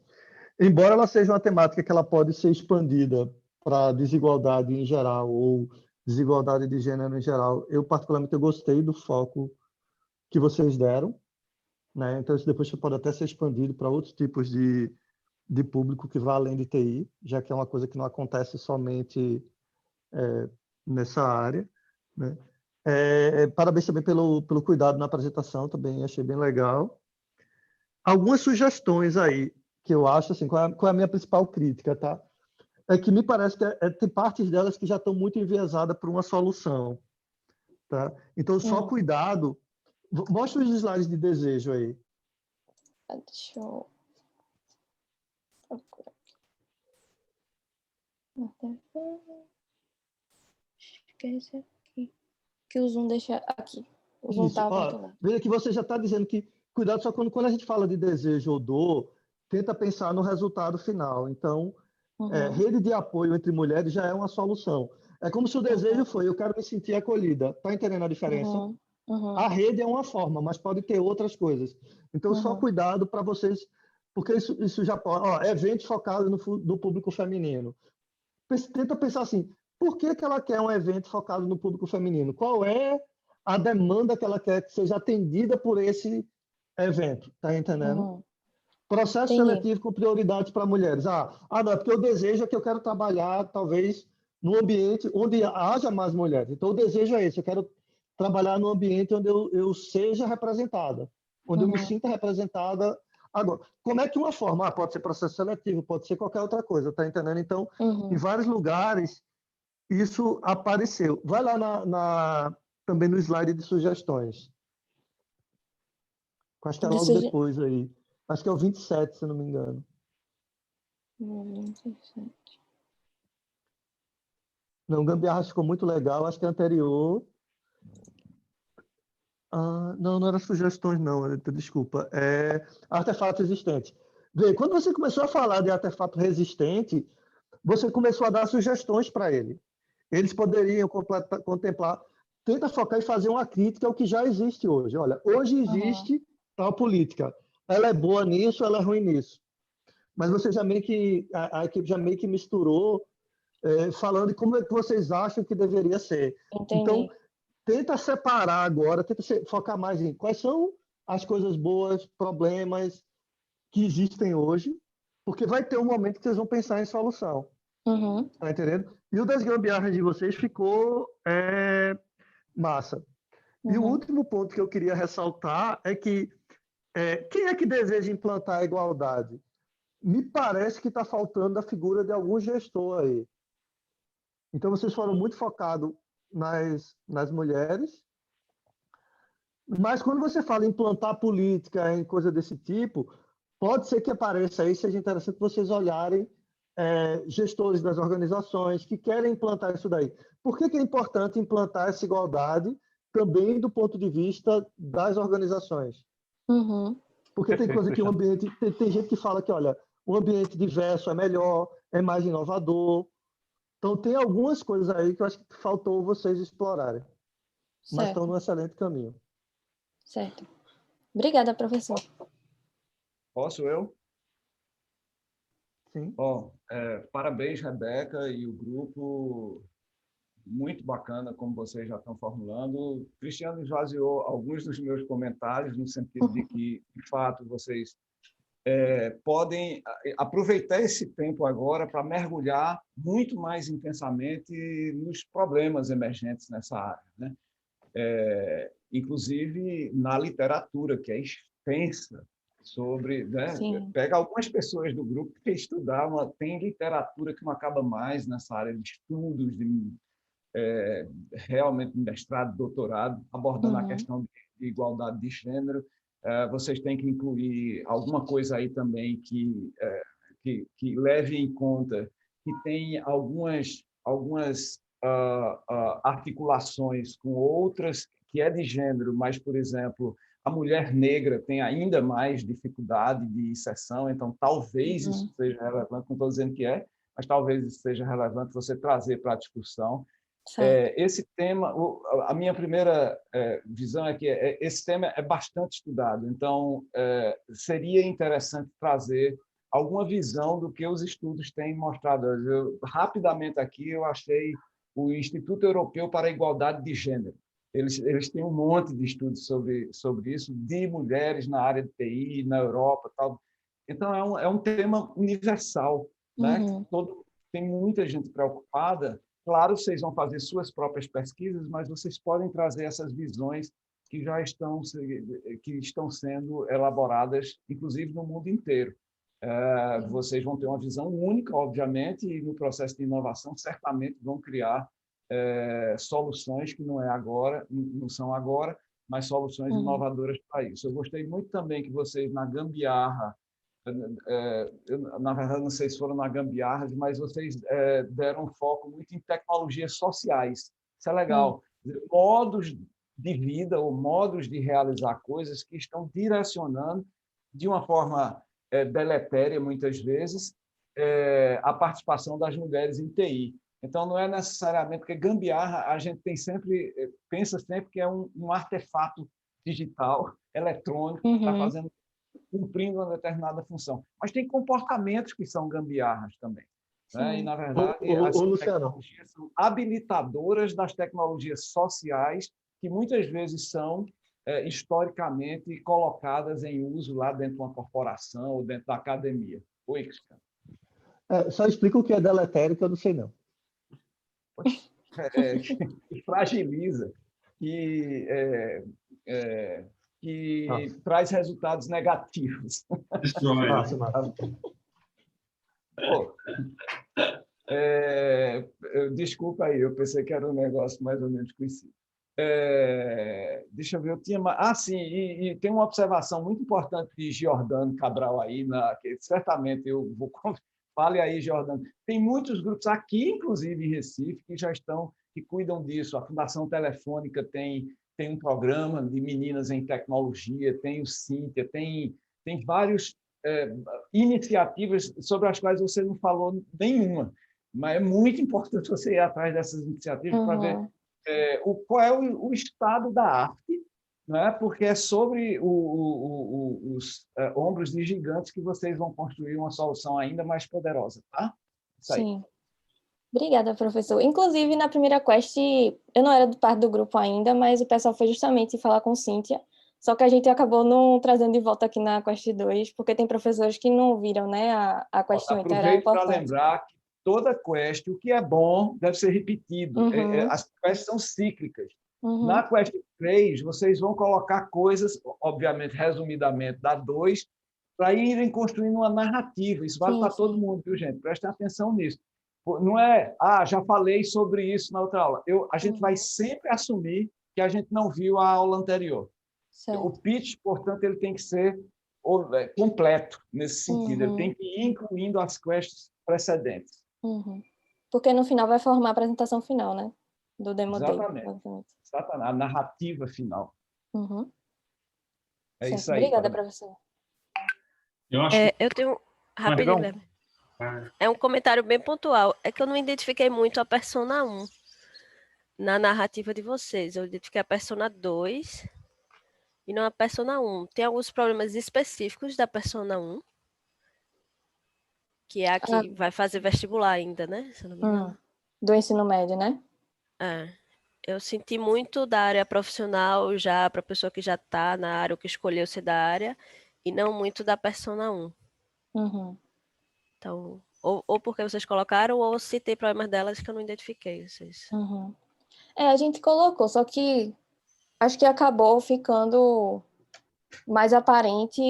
Embora ela seja uma temática que ela pode ser expandida para desigualdade em geral ou desigualdade de gênero em geral, eu particularmente gostei do foco que vocês deram, né? Então isso depois pode até ser expandido para outros tipos de público que vai além de TI, já que é uma coisa que não acontece somente nessa área, né? Parabéns também pelo cuidado na apresentação, também achei bem legal. Algumas sugestões aí, que eu acho, assim, qual é a minha principal crítica, tá? É que me parece que tem partes delas que já estão muito enviesadas por uma solução, tá? Então, só cuidado. Mostra os slides de desejo aí. Deixa eu... Esquece aqui. Que o Zoom deixa aqui. O Zoom está aberto. Veja que você já está dizendo que cuidado só quando a gente fala de desejo ou dor, tenta pensar no resultado final. Então, rede de apoio entre mulheres já é uma solução. É como se o desejo foi, eu quero me sentir acolhida. Está entendendo a diferença? A rede é uma forma, mas pode ter outras coisas. Então, só cuidado para vocês, porque isso já pode... Ó, evento focado no público feminino. Tenta pensar assim, por que ela quer um evento focado no público feminino? Qual é a demanda que ela quer que seja atendida por esse evento? Tá entendendo? Processo seletivo com prioridades para mulheres. Não, é porque o desejo é que eu quero trabalhar, talvez, num ambiente onde haja mais mulheres. Então, o desejo é esse, eu quero trabalhar num ambiente onde eu seja representada, onde eu me sinta representada. Agora, como é que uma forma? Pode ser processo seletivo, pode ser qualquer outra coisa, tá entendendo? Então, em vários lugares, isso apareceu. Vai lá também no slide de sugestões. Acho que é logo depois aí. Acho que é o 27, se não me engano. 27. Não, Gambiarra ficou muito legal. Acho que é anterior. Não era sugestões, não. Desculpa. É artefato resistente. Vê, quando você começou a falar de artefato resistente, você começou a dar sugestões para ele. Eles poderiam contemplar. Tenta focar e fazer uma crítica ao que já existe hoje. Olha, hoje existe tal política. Ela é boa nisso, ela é ruim nisso. Mas você já meio que a equipe já meio que misturou, falando de como é que vocês acham que deveria ser. Entendi. Então, tenta separar agora, tenta focar mais em quais são as coisas boas, problemas que existem hoje, porque vai ter um momento que vocês vão pensar em solução. Tá entendendo? E o das gambiarras de vocês ficou massa. E o último ponto que eu queria ressaltar é que quem é que deseja implantar a igualdade? Me parece que está faltando a figura de algum gestor aí. Então, vocês foram muito focados nas mulheres, mas quando você fala em implantar política, em coisa desse tipo, pode ser que apareça aí, seja interessante vocês olharem gestores das organizações que querem implantar isso daí. Por que é importante implantar essa igualdade também do ponto de vista das organizações? Porque tem coisa que o ambiente... Tem gente que fala que, olha, o ambiente diverso é melhor, é mais inovador. Então, tem algumas coisas aí que eu acho que faltou vocês explorarem. Mas estão num excelente caminho. Certo. Obrigada, professor. Posso eu? Sim. Parabéns, Rebeca e o grupo. Muito bacana, como vocês já estão formulando. O Cristiano esvaziou alguns dos meus comentários, no sentido de que, de fato, vocês podem aproveitar esse tempo agora para mergulhar muito mais intensamente nos problemas emergentes nessa área, né? Inclusive na literatura, que é extensa, sobre... Né? Pega algumas pessoas do grupo que estudar, tem literatura que não acaba mais nessa área de estudos, realmente mestrado, doutorado, abordando a questão de igualdade de gênero. Vocês têm que incluir alguma coisa aí também que leve em conta que tem algumas articulações com outras que é de gênero, mas, por exemplo, a mulher negra tem ainda mais dificuldade de inserção, então talvez isso seja relevante, não estou dizendo que mas talvez isso seja relevante você trazer para a discussão. Esse tema, a minha primeira visão é que esse tema é bastante estudado, então seria interessante trazer alguma visão do que os estudos têm mostrado. Rapidamente aqui eu achei o Instituto Europeu para a Igualdade de Gênero. Eles têm um monte de estudos sobre isso, de mulheres na área de TI, na Europa, tal. Então é um tema universal, né? Tem muita gente preocupada. Claro, vocês vão fazer suas próprias pesquisas, mas vocês podem trazer essas visões que já estão sendo elaboradas, inclusive no mundo inteiro. Vocês vão ter uma visão única, obviamente, e no processo de inovação certamente vão criar soluções que não são agora, mas soluções inovadoras para isso. Eu gostei muito também que vocês, na gambiarra, eu, na verdade, não sei se foram na gambiarra, mas vocês deram um foco muito em tecnologias sociais. Isso é legal. Modos de vida ou modos de realizar coisas que estão direcionando, de uma forma deletéria, muitas vezes, a participação das mulheres em TI. Então, não é necessariamente, porque gambiarra a gente pensa sempre que é um artefato digital, eletrônico, que está cumprindo uma determinada função. Mas tem comportamentos que são gambiarras também. Né? E, na verdade, as tecnologias são habilitadoras das tecnologias sociais, que muitas vezes são historicamente colocadas em uso lá dentro de uma corporação ou dentro da academia. Oi, Cristiano. Só explica o que é deletério, que eu não sei, não. Que fragiliza, que traz resultados negativos. Pô, desculpa aí, eu pensei que era um negócio mais ou menos conhecido. Deixa eu ver, eu tinha... sim, e tem uma observação muito importante de Giordano Cabral aí, que certamente eu vou... Fale aí, Giordano. Tem muitos grupos aqui, inclusive em Recife, que cuidam disso. A Fundação Telefônica tem um programa de meninas em tecnologia, tem o Cíntia, tem várias iniciativas sobre as quais você não falou nenhuma. Mas é muito importante você ir atrás dessas iniciativas para ver qual é o estado da arte, né? Porque é sobre os ombros de gigantes que vocês vão construir uma solução ainda mais poderosa, tá? Isso aí. Sim. Obrigada, professor. Inclusive, na primeira quest, eu não era parte do grupo ainda, mas o pessoal foi justamente falar com Cíntia, só que a gente acabou não trazendo de volta aqui na quest 2, porque tem professores que não viram, né, a quest 1, então era Aproveito para importante. lembrar que toda quest, o que é bom, deve ser repetido. As quests são cíclicas. Na quest 3, vocês vão colocar coisas, obviamente, resumidamente, da 2, para irem construindo uma narrativa. Isso vale para todo mundo, viu, gente? Prestem atenção nisso. Não é, já falei sobre isso na outra aula. A gente vai sempre assumir que a gente não viu a aula anterior. Certo. O pitch, portanto, ele tem que ser completo nesse sentido. Ele tem que ir incluindo as quests precedentes. Porque no final vai formar a apresentação final, né? Do Demo Day. Exatamente. A narrativa final. É isso aí. Obrigada, professor. Eu tenho... Rapidinho, Guilherme. É um comentário bem pontual. É que eu não identifiquei muito a Persona 1 na narrativa de vocês. Eu identifiquei a Persona 2 e não a Persona 1. Tem alguns problemas específicos da Persona 1, que é a que vai fazer vestibular ainda, né? Se eu não me engano. Do ensino médio, né? Eu senti muito da área profissional já para a pessoa que já está na área ou que escolheu ser da área, e não muito da Persona 1. Então, ou porque vocês colocaram, ou se tem problemas delas que eu não identifiquei. Vocês. A gente colocou, só que acho que acabou ficando mais aparente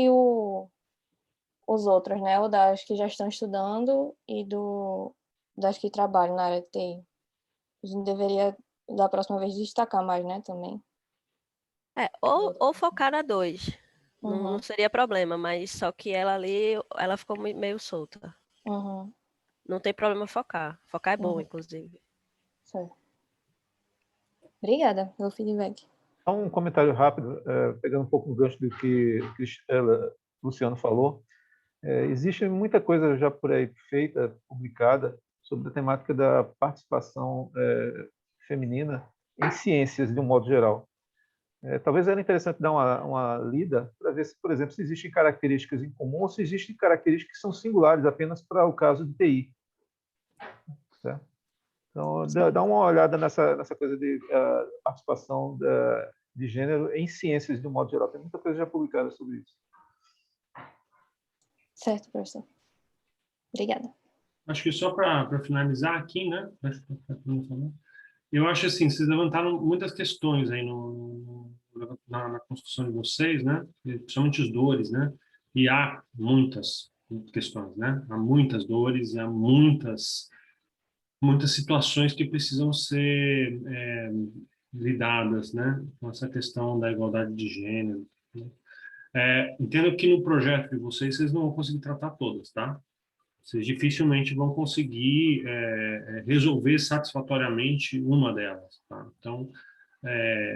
os outros, né? O das que já estão estudando e das que trabalham na área de TI. A gente deveria, da próxima vez, destacar mais, né, também. Ou focar na 2. Não seria problema, mas só que ela ali, ela ficou meio solta. Não tem problema focar. Focar é bom, inclusive. Certo. Obrigada pelo feedback. Só um comentário rápido, pegando um pouco o gancho do que Luciano falou. Existe muita coisa já por aí feita, publicada, sobre a temática da participação feminina em ciências, de um modo geral. Talvez era interessante dar uma lida para ver se, por exemplo, se existem características em comum ou se existem características que são singulares apenas para o caso de TI. Certo? Então, dá uma olhada nessa coisa de participação de gênero em ciências, de um modo geral. Tem muita coisa já publicada sobre isso. Certo, professor. Obrigada. Acho que só para finalizar aqui, né? Eu acho assim, vocês levantaram muitas questões aí na construção de vocês, né? Principalmente as dores, né? E há muitas questões, né? Há muitas dores e há muitas situações que precisam ser lidadas, né? Com essa questão da igualdade de gênero. Né? Entendo que no projeto de vocês não vão conseguir tratar todas, tá? Vocês dificilmente vão conseguir resolver satisfatoriamente uma delas. Tá? Então,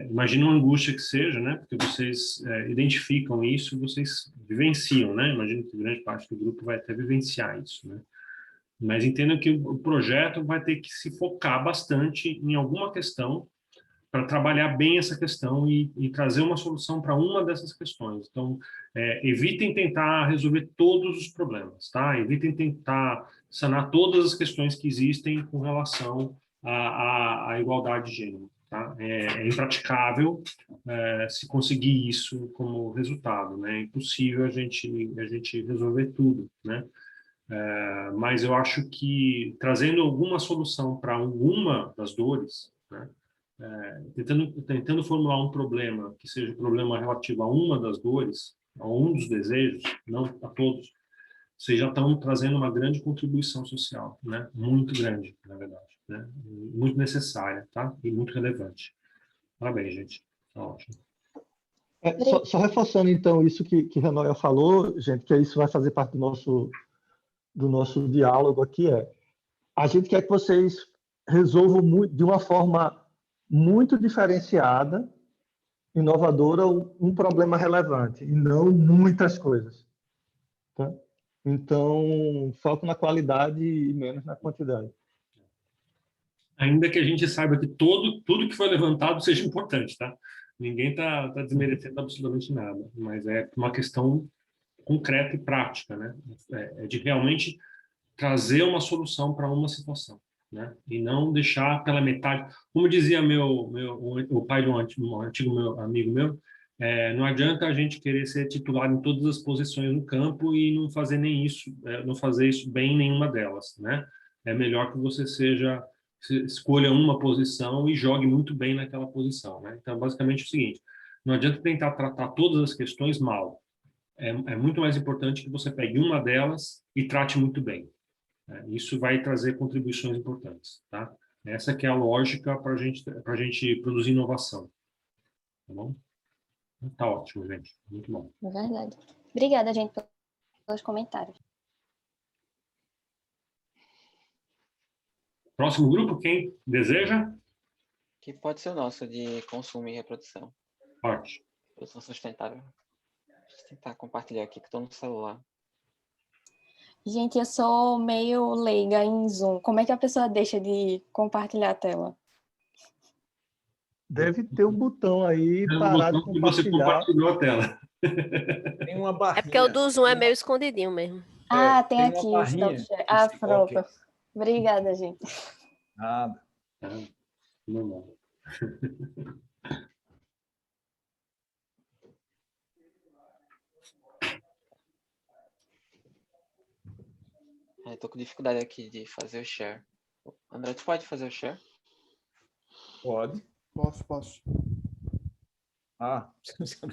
imagina uma angústia que seja, né? Porque vocês identificam isso e vocês vivenciam, né? Imagino que grande parte do grupo vai até vivenciar isso, né? Mas entenda que o projeto vai ter que se focar bastante em alguma questão para trabalhar bem essa questão e trazer uma solução para uma dessas questões. Então, evitem tentar resolver todos os problemas, tá? Evitem tentar sanar todas as questões que existem com relação à igualdade de gênero, tá? É impraticável se conseguir isso como resultado, né? É impossível a gente resolver tudo, né? Mas eu acho que trazendo alguma solução para alguma das dores, né? Tentando formular um problema que seja um problema relativo a uma das dores, a um dos desejos, não a todos, vocês já estão trazendo uma grande contribuição social, né? Muito grande, na verdade, né? Muito necessária, tá? E muito relevante. Parabéns, gente. Tá ótimo. Só reforçando, então, isso que Renoia falou, gente, que isso vai fazer parte do nosso diálogo aqui, a gente quer que vocês resolvam de uma forma muito diferenciada, inovadora, um problema relevante, e não muitas coisas. Tá? Então, foco na qualidade e menos na quantidade. Ainda que a gente saiba que tudo que foi levantado seja importante, tá? Ninguém está desmerecendo absolutamente nada, mas é uma questão concreta e prática, né? É de realmente trazer uma solução para uma situação, né? E não deixar pela metade. Como dizia o pai de um antigo amigo meu, não adianta a gente querer ser titular em todas as posições no campo e não fazer nem isso, não fazer isso bem em nenhuma delas, né? É melhor que você escolha uma posição e jogue muito bem naquela posição, né? Então, basicamente é o seguinte: não adianta tentar tratar todas as questões mal. É muito mais importante que você pegue uma delas e trate muito bem. Isso vai trazer contribuições importantes, tá? Essa que é a lógica para a gente produzir inovação, tá bom? Tá ótimo, gente. Muito bom. É verdade. Obrigada, gente, pelos comentários. Próximo grupo, quem deseja? Que pode ser o nosso, de consumo e reprodução. Ótimo. Produção sustentável. Deixa eu tentar compartilhar aqui, que estou no celular. Gente, eu sou meio leiga em Zoom. Como é que a pessoa deixa de compartilhar a tela? Deve ter um botão aí parado de compartilhar. Você compartilhou a tela. Tem uma barrinha. É porque o do Zoom é meio escondidinho mesmo. Tem aqui o stop share. Pronto. Okay. Obrigada, gente. Nada. Não. Estou com dificuldade aqui de fazer o share. André, tu pode fazer o share? Pode. Posso.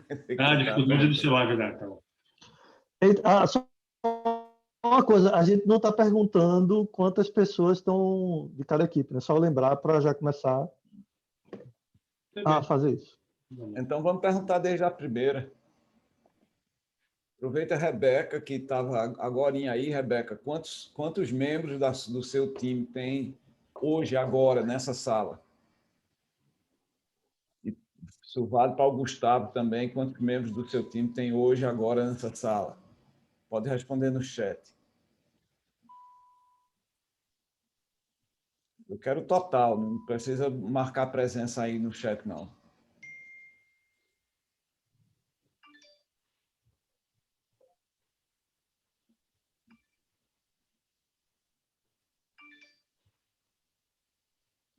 Dificuldade do celular, verdade. Tá bom. Só uma coisa, a gente não está perguntando quantas pessoas estão de cada equipe, né? Só lembrar para já começar a fazer isso. Então, vamos perguntar desde a primeira. Aproveita a Rebeca, que estava agorinha aí. Rebeca, quantos membros do seu time tem hoje, agora, nessa sala? E isso vale para o Gustavo também. Quantos membros do seu time tem hoje, agora, nessa sala? Pode responder no chat. Eu quero o total, não precisa marcar presença aí no chat, não.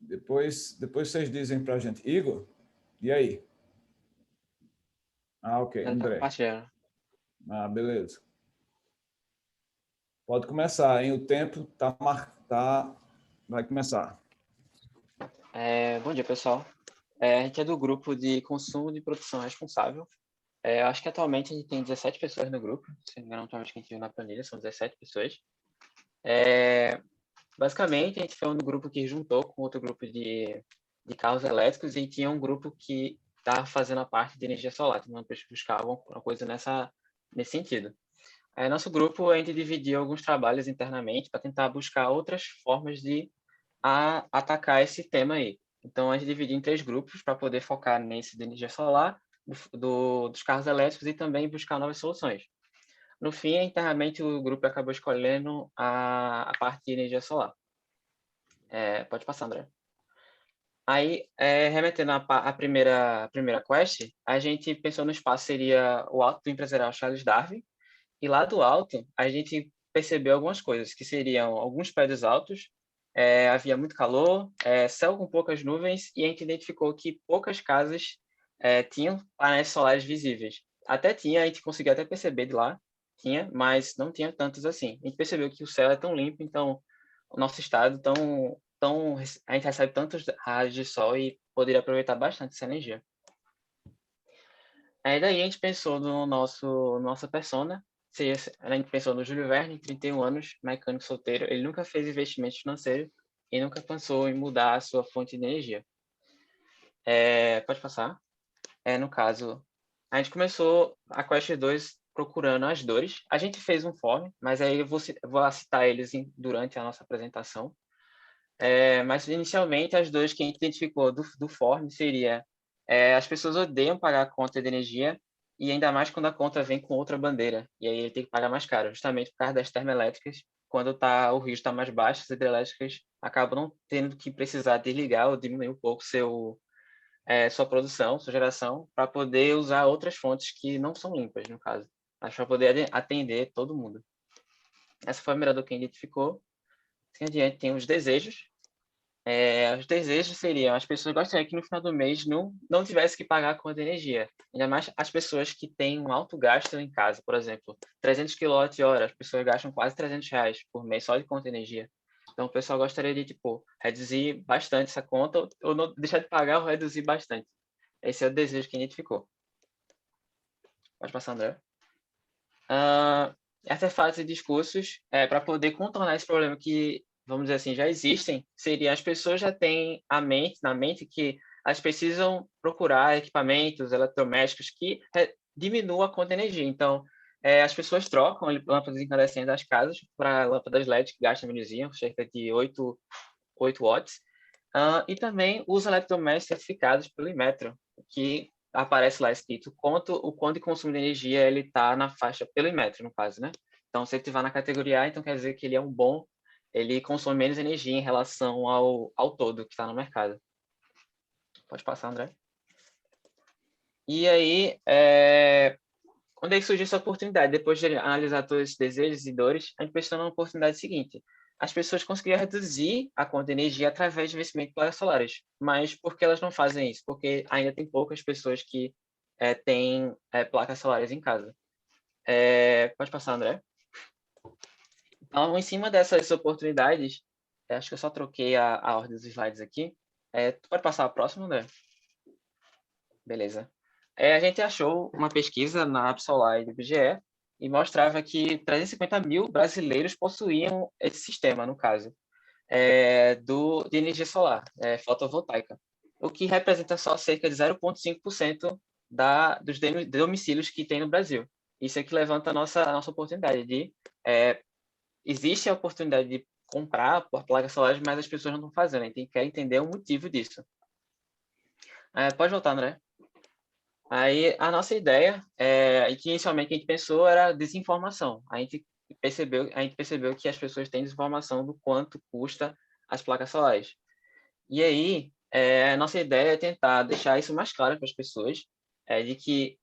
Depois vocês dizem para a gente. Igor, e aí? Ok, André. Beleza. Pode começar, hein? O tempo vai começar. Bom dia, pessoal. A gente é do grupo de consumo de produção responsável. Acho que atualmente a gente tem 17 pessoas no grupo. Se não me engano, atualmente que a gente viu na planilha, são 17 pessoas. Basicamente, a gente foi um grupo que juntou com outro grupo de carros elétricos e tinha um grupo que estava fazendo a parte de energia solar, tentando buscar alguma coisa nesse sentido. Nosso grupo, a gente dividiu alguns trabalhos internamente para tentar buscar outras formas de atacar esse tema aí. Então, a gente dividiu em 3 grupos para poder focar nesse de energia solar, dos carros elétricos e também buscar novas soluções. No fim, internamente, o grupo acabou escolhendo a parte de energia solar. Pode passar, André. Aí, remetendo à primeira quest, a gente pensou no espaço, seria o alto do empresarial Charles Darwin, e lá do alto, a gente percebeu algumas coisas, que seriam alguns prédios altos, havia muito calor, céu com poucas nuvens, e a gente identificou que poucas casas tinham painéis solares visíveis. Até tinha, a gente conseguiu até perceber de lá, tinha, mas não tinha tantos assim. A gente percebeu que o céu é tão limpo, então o nosso estado a gente recebe tantos raios de sol e poderia aproveitar bastante essa energia. Aí daí a gente pensou no nossa persona, a gente pensou no Júlio Verne, 31 anos, mecânico solteiro, ele nunca fez investimento financeiro e nunca pensou em mudar a sua fonte de energia. Pode passar. No caso, a gente começou a Quest 2 procurando as dores. A gente fez um form, mas aí eu vou citar eles durante a nossa apresentação. Mas inicialmente as dores que a gente identificou do form seria as pessoas odeiam pagar a conta de energia e ainda mais quando a conta vem com outra bandeira e aí ele tem que pagar mais caro, justamente por causa das termoelétricas. Quando o rio está mais baixo, as hidrelétricas acabam não tendo que precisar desligar ou diminuir um pouco sua produção, sua geração, para poder usar outras fontes que não são limpas, no caso, mas para poder atender todo mundo. Essa foi a primeira dor que a gente identificou. Assim adiante, tem os desejos. Os desejos seriam, as pessoas gostariam que no final do mês não tivesse que pagar a conta de energia. Ainda mais as pessoas que têm um alto gasto em casa, por exemplo, 300 kWh, as pessoas gastam quase R$300 por mês só de conta de energia. Então, o pessoal gostaria de, reduzir bastante essa conta, ou não deixar de pagar ou reduzir bastante. Esse é o desejo que identificou. Pode passar, André. Essa fase de discursos, para poder contornar esse problema que, vamos dizer assim, já existem, seria as pessoas já têm na mente que elas precisam procurar equipamentos eletrodomésticos que diminuam a conta de energia. Então, as pessoas trocam lâmpadas incandescentes das casas para lâmpadas LED que gastam menos, cerca de 8 watts, e também usam eletrodomésticos certificados pelo Inmetro, que aparece lá escrito o quanto de consumo de energia ele está na faixa pelo Inmetro, no caso, né? Então, se ele estiver na categoria A, então quer dizer que ele é ele consome menos energia em relação ao todo que está no mercado. Pode passar, André. E aí, quando é que surgiu essa oportunidade? Depois de analisar todos esses desejos e dores, a gente pensou na oportunidade seguinte. As pessoas conseguiram reduzir a conta de energia através de investimento em placas solares. Mas por que elas não fazem isso? Porque ainda tem poucas pessoas que têm placas solares em casa. Pode passar, André. Então, em cima dessas oportunidades, acho que eu só troquei a ordem dos slides aqui. Tu pode passar a próxima, André? Beleza. A gente achou uma pesquisa na Absolar e do IBGE e mostrava que 350 mil brasileiros possuíam esse sistema, no caso, de energia solar, fotovoltaica, o que representa só cerca de 0,5% dos domicílios que tem no Brasil. Isso é que levanta a nossa oportunidade de... existe a oportunidade de comprar por placas solares, mas as pessoas não estão fazendo. A gente quer entender o motivo disso. Pode voltar, André. Aí, a nossa ideia, que inicialmente a gente pensou, era desinformação. A gente percebeu que as pessoas têm desinformação do quanto custa as placas solares. E aí, a nossa ideia é tentar deixar isso mais claro para as pessoas, de que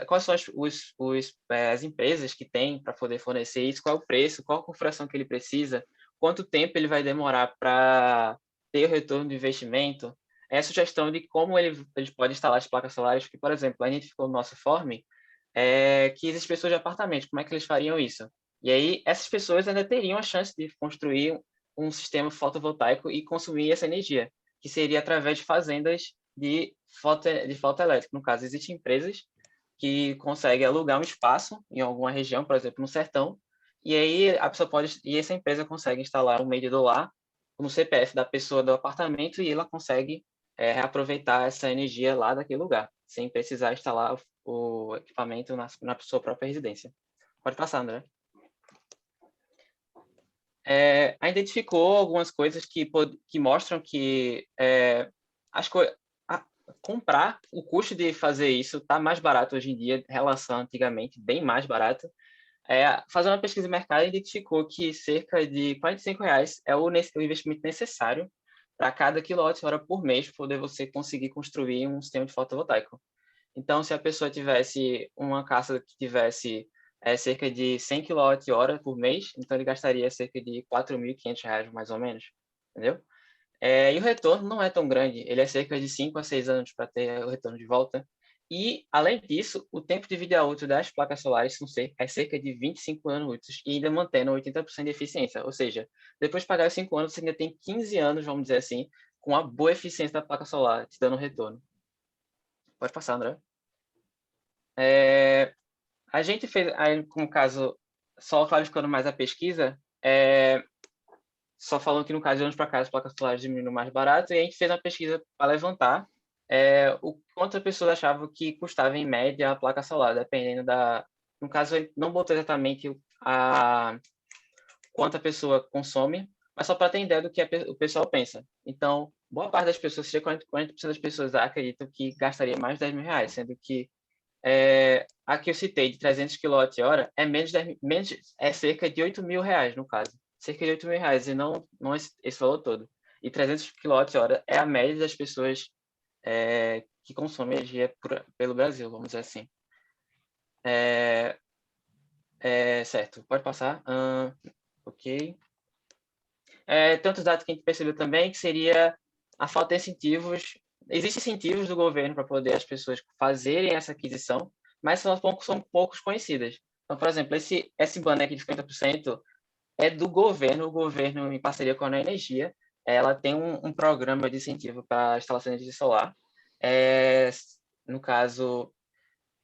quais são as empresas que tem para poder fornecer isso, qual é o preço, qual a configuração que ele precisa, quanto tempo ele vai demorar para ter o retorno do investimento, a sugestão de como ele pode instalar as placas solares, porque, por exemplo, a gente ficou no nosso form que existem pessoas de apartamento, como é que eles fariam isso? E aí, essas pessoas ainda teriam a chance de construir um sistema fotovoltaico e consumir essa energia, que seria através de fazendas de fotoelétrica. No caso, existem empresas que conseguem alugar um espaço em alguma região, por exemplo, no sertão, e aí essa empresa consegue instalar um medidor lá no CPF da pessoa do apartamento e ela consegue reaproveitar essa energia lá daquele lugar, sem precisar instalar o equipamento na sua própria residência. Pode passar, André. A gente identificou algumas coisas que mostram que comprar, o custo de fazer isso está mais barato hoje em dia em relação a antigamente, bem mais barato. fazendo uma pesquisa de mercado, identificou que cerca de R$ 45 é o investimento necessário para cada quilowatt-hora por mês poder você conseguir construir um sistema de fotovoltaico. Então, se a pessoa tivesse uma casa que tivesse cerca de 100 kWh por mês, então ele gastaria cerca de R$ 4.500, mais ou menos, entendeu? E o retorno não é tão grande, ele é cerca de 5 a 6 anos para ter o retorno de volta. E, além disso, o tempo de vida útil das placas solares é cerca de 25 anos úteis e ainda mantendo 80% de eficiência. Ou seja, depois de pagar os 5 anos, você ainda tem 15 anos, vamos dizer assim, com a boa eficiência da placa solar, te dando retorno. Pode passar, André. A gente fez, aí, como caso, só clarificando mais a pesquisa, só falando que no caso de anos para cá as placas solares diminuíram mais barato, e a gente fez uma pesquisa para levantar o quanto as pessoas achavam que custava em média a placa solar, dependendo da... No caso, ele não botou exatamente quanto a pessoa consome, mas só para ter ideia do que o pessoal pensa. Então, boa parte das pessoas, cerca de 40% das pessoas acreditam que gastaria mais de R$ 10.000, sendo que a que eu citei de 300 kWh é cerca de R$ 8.000, no caso. Cerca de R$ 8.000, e não esse valor todo. E 300 kWh é a média das pessoas que consomem energia pelo Brasil, vamos dizer assim. Certo, pode passar. Ok. Tantos dados que a gente percebeu também, que seria a falta de incentivos. Existem incentivos do governo para poder as pessoas fazerem essa aquisição, mas são poucos conhecidas. Então, por exemplo, esse banner aqui de 50% é do governo, o governo, em parceria com a Neo Energia, ela tem um programa de incentivo para a instalação de energia solar. No caso,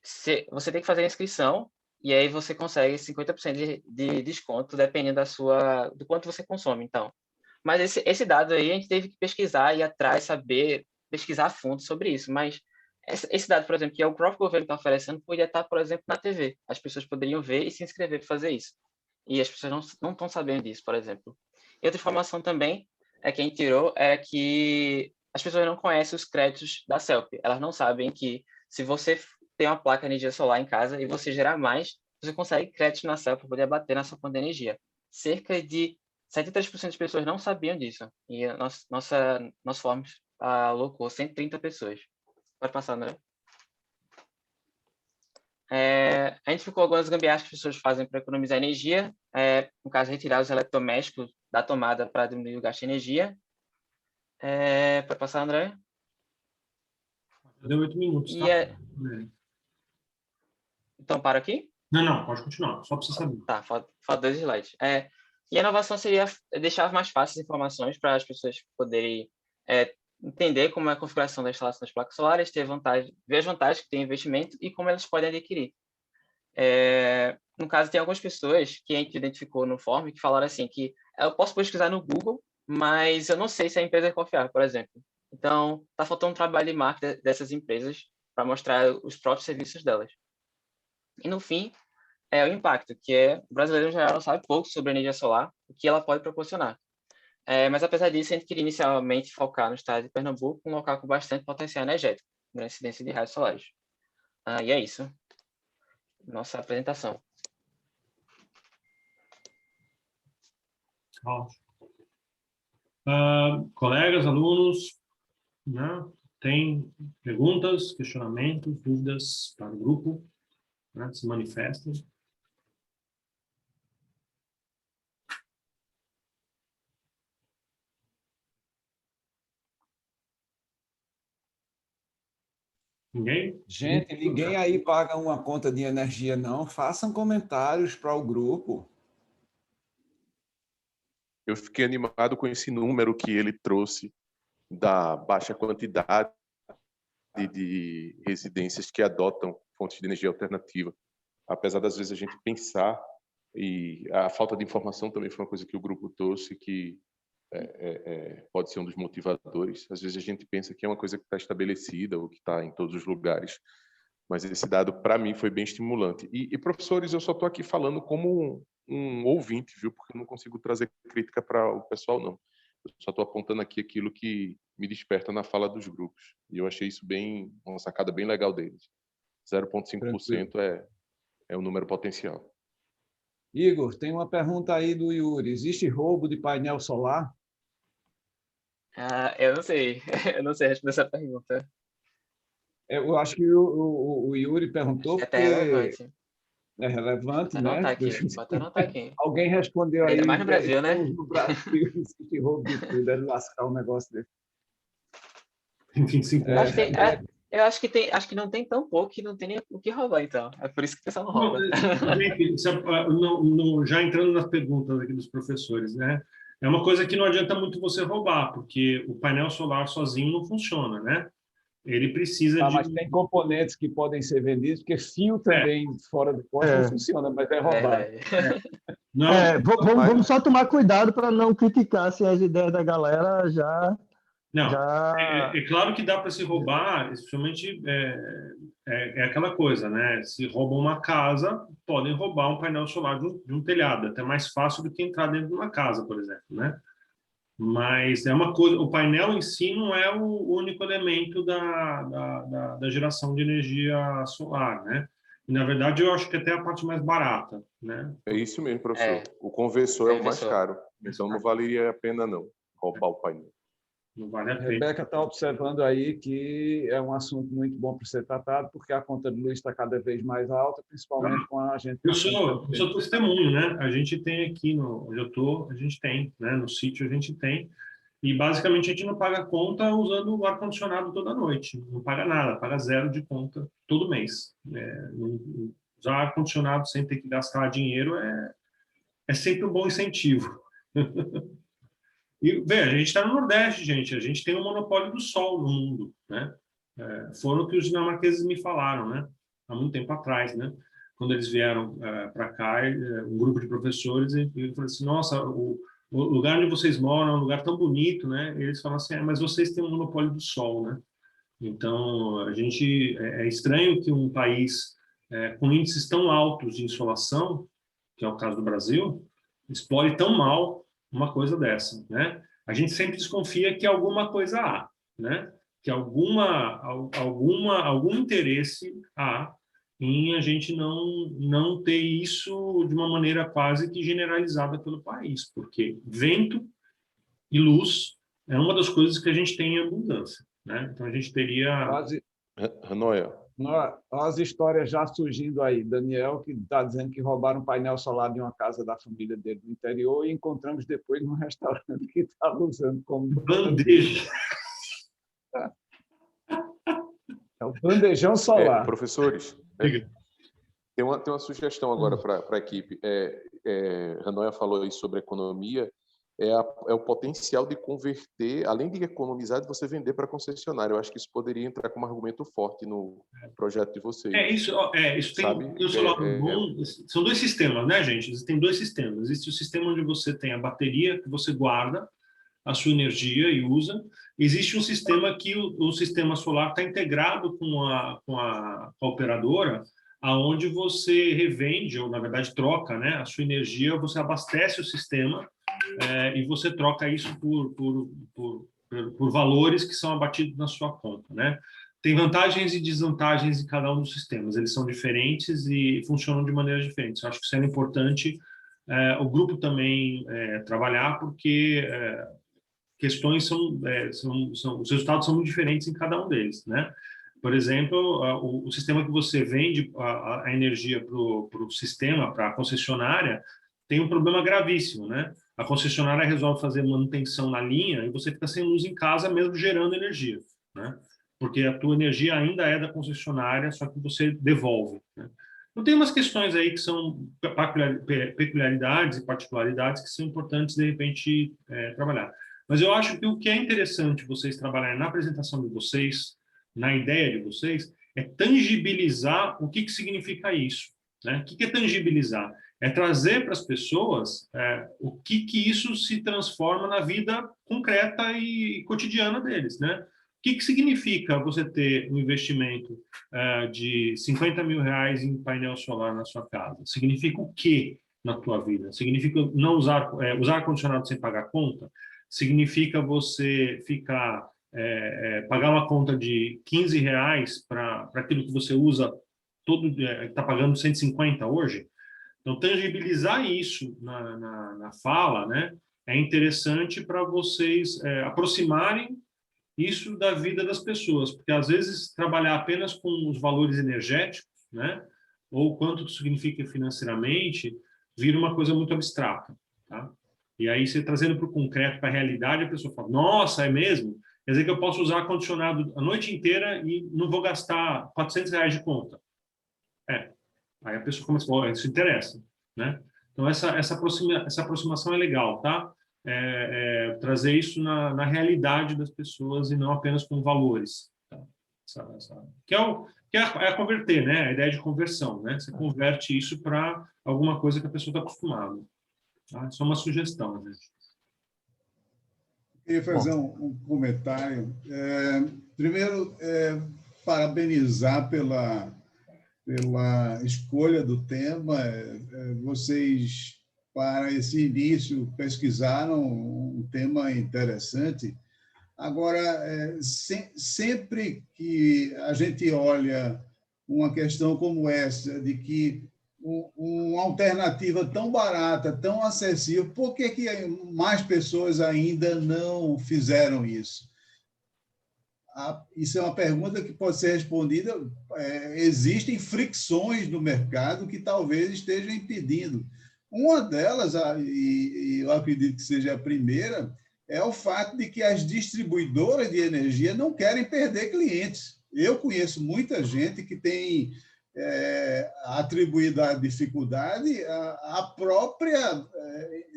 você tem que fazer a inscrição, e aí você consegue 50% de desconto, dependendo do quanto você consome, então. Mas esse dado aí a gente teve que pesquisar, ir atrás, pesquisar a fundo sobre isso. Mas esse dado, por exemplo, que é o próprio governo está oferecendo, poderia estar, por exemplo, na TV. As pessoas poderiam ver e se inscrever para fazer isso. E as pessoas não estão sabendo disso, por exemplo. E outra informação também que a gente tirou é que as pessoas não conhecem os créditos da CELP. Elas não sabem que se você tem uma placa de energia solar em casa e você gerar mais, você consegue crédito na CELP para poder abater na sua conta de energia. Cerca de 73% das pessoas não sabiam disso. E nosso fórum alocou 130 pessoas. Pode passar, André. A gente ficou algumas gambiarras que as pessoas fazem para economizar energia. No caso, retirar os eletrodomésticos da tomada para diminuir o gasto de energia. Pode passar, André. Deu 8 minutos, tá? Então, para aqui? Não, pode continuar, só para você saber. Tá, falta 2 slides. E a inovação seria deixar mais fáceis as informações para as pessoas poderem entender como é a configuração da instalação das placas solares, ver as vantagens que tem investimento e como elas podem adquirir. No caso, tem algumas pessoas que a gente identificou no fórum que falaram assim que eu posso pesquisar no Google, mas eu não sei se a empresa é confiável, por exemplo. Então, está faltando um trabalho de marketing dessas empresas para mostrar os próprios serviços delas. E, no fim, o impacto, que o brasileiro, em geral, sabe pouco sobre a energia solar, o que ela pode proporcionar. Mas, apesar disso, a gente queria inicialmente focar no estado de Pernambuco, um local com bastante potencial energético, grande incidência de raios solares. E é isso. Nossa apresentação. Colegas, alunos, né? Tem perguntas, questionamentos, dúvidas para o grupo? Né? Se manifestem. Ninguém? Gente, ninguém aí paga uma conta de energia, não. Façam comentários para o grupo. Eu fiquei animado com esse número que ele trouxe da baixa quantidade de residências que adotam fontes de energia alternativa. Apesar das vezes a gente pensar, e a falta de informação também foi uma coisa que o grupo trouxe, que pode ser um dos motivadores. Às vezes a gente pensa que é uma coisa que está estabelecida ou que está em todos os lugares, mas esse dado, para mim, foi bem estimulante. E professores, eu só estou aqui falando como um ouvinte, viu? Porque eu não consigo trazer crítica para o pessoal, não. Eu só estou apontando aqui aquilo que me desperta na fala dos grupos. E eu achei isso uma sacada bem legal deles. 0,5% é um número potencial. Igor, tem uma pergunta aí do Yuri. Existe roubo de painel solar? Eu não sei. Eu não sei responder essa pergunta. Eu acho que o Yuri perguntou Até relevante. É relevante, Vou né? até anotar aqui. Alguém respondeu aí. Ainda mais no Brasil, né? No Brasil, existe roubo de tudo. Deve lascar um negócio desse. Eu acho que não tem tão pouco que não tem nem o que roubar, então. É por isso que o pessoal não rouba. Já entrando nas perguntas aqui dos professores, né? É uma coisa que não adianta muito você roubar, porque o painel solar sozinho não funciona, né? Ele precisa Mas tem componentes que podem ser vendidos, porque fio também fora do poste não funciona, mas é roubado. Vamos só tomar cuidado para não criticar assim, as ideias da galera já. Não, é claro que dá para se roubar, especialmente aquela coisa, né? Se roubam uma casa, podem roubar um painel solar de um telhado, até mais fácil do que entrar dentro de uma casa, por exemplo, né? Mas é uma coisa, o painel em si não é o único elemento da geração de energia solar, né? E, na verdade, eu acho que até a parte mais barata, né? É isso mesmo, professor. O conversor é o mais caro, então não valeria a pena não roubar o painel. Não vale a pena. Rebeca está observando aí que é um assunto muito bom para ser tratado, porque a conta de luz está cada vez mais alta, principalmente com a gente. Eu sou testemunho, né? A gente tem aqui onde eu estou, a gente tem, né? No sítio a gente tem, e basicamente a gente não paga conta usando o ar-condicionado toda noite, não paga nada, paga zero de conta todo mês. Usar ar-condicionado sem ter que gastar dinheiro é sempre um bom incentivo. E, veja, a gente está no Nordeste, gente. A gente tem um monopólio do sol no mundo, né? Foram o que os dinamarqueses me falaram, né? Há muito tempo atrás, né? Quando eles vieram para cá, um grupo de professores, e falou assim, nossa, o lugar onde vocês moram é um lugar tão bonito, né? E eles falam assim, mas vocês têm um monopólio do sol, né? Então, é estranho que um país com índices tão altos de insolação, que é o caso do Brasil, explore tão mal uma coisa dessa, né? A gente sempre desconfia que alguma coisa há, né? Que algum interesse há em a gente não ter isso de uma maneira quase que generalizada pelo país, porque vento e luz é uma das coisas que a gente tem em abundância, né? Então a gente teria... As histórias já surgindo aí. Daniel, que está dizendo que roubaram um painel solar de uma casa da família dele no interior e encontramos depois num restaurante que estava usando como bandeja. É o bandejão solar. Professores, tem uma sugestão agora para a equipe. Ranoia falou aí sobre economia. É o potencial de converter, além de economizar, de você vender para concessionária. Eu acho que isso poderia entrar como argumento forte no projeto de vocês. Isso tem o seu lado bom. São dois sistemas, né, gente? Existem dois sistemas. Existe o sistema onde você tem a bateria, que você guarda a sua energia e usa. Existe um sistema que o sistema solar está integrado com a operadora, aonde você revende, ou na verdade troca, né, a sua energia, você abastece o sistema e você troca isso por valores que são abatidos na sua conta, né? Tem vantagens e desvantagens em cada um dos sistemas. Eles são diferentes e funcionam de maneiras diferentes. Eu acho que isso é importante o grupo também trabalhar, porque questões os resultados são muito diferentes em cada um deles, né? Por exemplo, o sistema que você vende a energia para o sistema, para a concessionária, tem um problema gravíssimo, né? A concessionária resolve fazer manutenção na linha e você fica sem luz em casa mesmo gerando energia, né? Porque a tua energia ainda é da concessionária, só que você devolve, né? Então tem umas questões aí que são peculiaridades e particularidades que são importantes, de repente, trabalhar. Mas eu acho que o que é interessante vocês trabalharem na apresentação de vocês, na ideia de vocês, é tangibilizar o que significa isso, né? O que é tangibilizar? É trazer para as pessoas o que isso se transforma na vida concreta e cotidiana deles, né? O que significa você ter um investimento de 50 mil reais em painel solar na sua casa? Significa o quê na tua vida? Significa não usar ar-condicionado sem pagar conta? Significa você pagar uma conta de 15 reais para aquilo que você usa está pagando 150 hoje? Então, tangibilizar isso na fala, né, é interessante para vocês aproximarem isso da vida das pessoas, porque às vezes trabalhar apenas com os valores energéticos, né, ou quanto significa financeiramente, vira uma coisa muito abstrata, tá? E aí você trazendo para o concreto, para a realidade, a pessoa fala, nossa, é mesmo? Quer dizer que eu posso usar ar-condicionado a noite inteira e não vou gastar R$400 de conta. Aí a pessoa começa a falar, isso interessa, né? Então, essa aproximação é legal, tá? Trazer isso na realidade das pessoas e não apenas com valores. Tá? Que é converter, né? A ideia de conversão, né? Você converte isso para alguma coisa que a pessoa está acostumada. Tá? Só uma sugestão, gente. Eu queria fazer um comentário. Primeiro, parabenizar pela escolha do tema. Vocês, para esse início, pesquisaram um tema interessante. Agora, sempre que a gente olha uma questão como essa, de que uma alternativa tão barata, tão acessível, por que mais pessoas ainda não fizeram isso? Isso é uma pergunta que pode ser respondida. Existem fricções no mercado que talvez estejam impedindo. Uma delas, e eu acredito que seja a primeira, é o fato de que as distribuidoras de energia não querem perder clientes. Eu conheço muita gente que tem atribuído a dificuldade a própria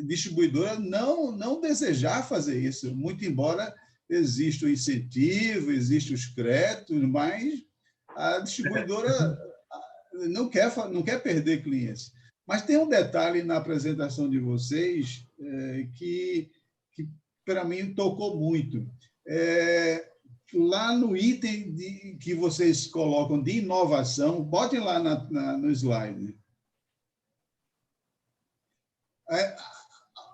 distribuidora não desejar fazer isso, muito embora existe o incentivo, existem os créditos, mas a distribuidora não quer perder clientes. Mas tem um detalhe na apresentação de vocês que para mim, tocou muito. Lá no item que vocês colocam de inovação, botem lá no slide.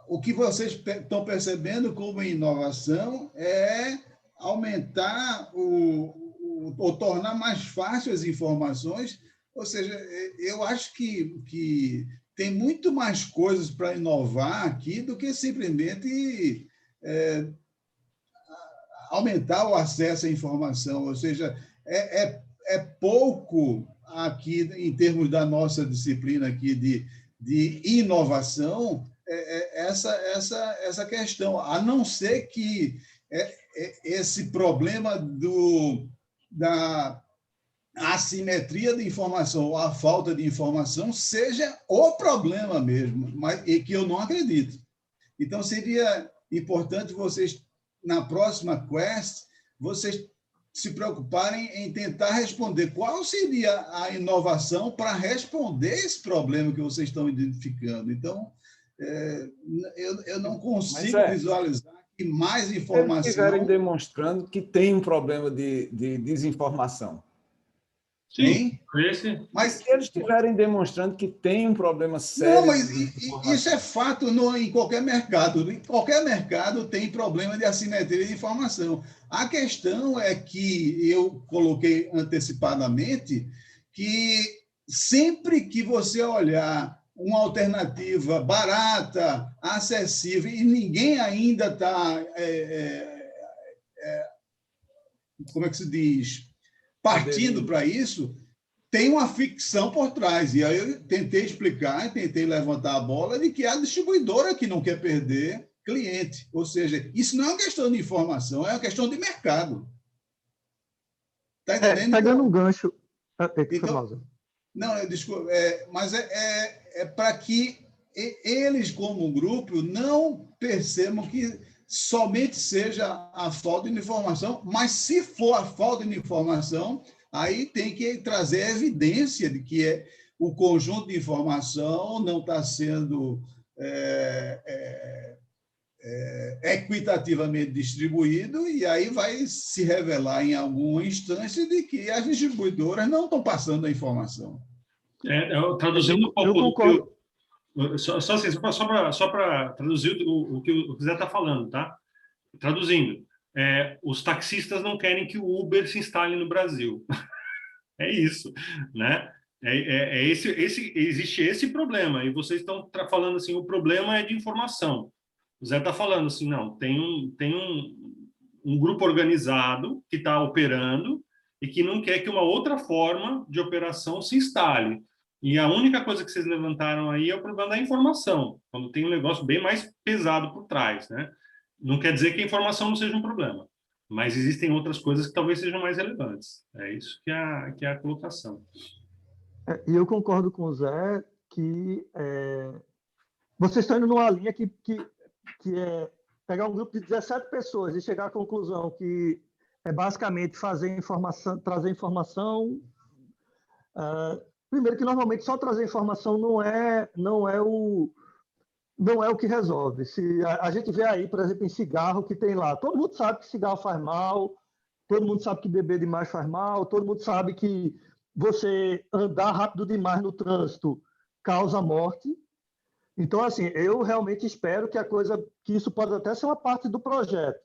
O que vocês estão percebendo como inovação é aumentar ou tornar mais fácil as informações. Ou seja, eu acho que tem muito mais coisas para inovar aqui do que simplesmente aumentar o acesso à informação. Ou seja, é pouco aqui, em termos da nossa disciplina aqui de inovação, essa questão, a não ser que esse problema da assimetria de informação ou a falta de informação seja o problema mesmo, e que eu não acredito. Então, seria importante vocês, na próxima Quest, vocês se preocuparem em tentar responder qual seria a inovação para responder esse problema que vocês estão identificando. Então, eu não consigo visualizar que mais informação... Eles estiverem demonstrando que tem um problema de desinformação. Sim, mas se eles estiverem demonstrando que tem um problema sério... Não, mas isso é fato em qualquer mercado. Em qualquer mercado tem problema de assimetria de informação. A questão é que eu coloquei antecipadamente que sempre que você olhar uma alternativa barata, acessível, e ninguém ainda está... como é que se diz? Partindo para isso, tem uma ficção por trás. E aí eu tentei explicar, tentei levantar a bola de que é a distribuidora que não quer perder cliente. Ou seja, isso não é uma questão de informação, é uma questão de mercado. Está entendendo? Pegando um gancho... Então, não, desculpa, mas é para que eles, como grupo, não percebam que somente seja a falta de informação, mas se for a falta de informação, aí tem que trazer a evidência de que o conjunto de informação não está sendo equitativamente distribuído, e aí vai se revelar em alguma instância de que as distribuidoras não estão passando a informação. Traduzindo um pouco... Eu concordo. Só para traduzir o que o Zé está falando, tá? Traduzindo, os taxistas não querem que o Uber se instale no Brasil. É isso, né? Existe esse problema, e vocês estão falando assim, o problema é de informação. O Zé está falando assim, não, tem um grupo organizado que está operando e que não quer que uma outra forma de operação se instale. E a única coisa que vocês levantaram aí é o problema da informação, quando tem um negócio bem mais pesado por trás, né? Não quer dizer que a informação não seja um problema, mas existem outras coisas que talvez sejam mais relevantes. É isso que é a colocação. E eu concordo com o Zé que vocês estão indo numa linha que é pegar um grupo de 17 pessoas e chegar à conclusão que é basicamente trazer informação. Primeiro que normalmente só trazer informação não é o que resolve. Se a gente vê aí, por exemplo, em cigarro que tem lá, todo mundo sabe que cigarro faz mal, todo mundo sabe que beber demais faz mal, todo mundo sabe que você andar rápido demais no trânsito causa morte. Então, assim, eu realmente espero que isso pode até ser uma parte do projeto.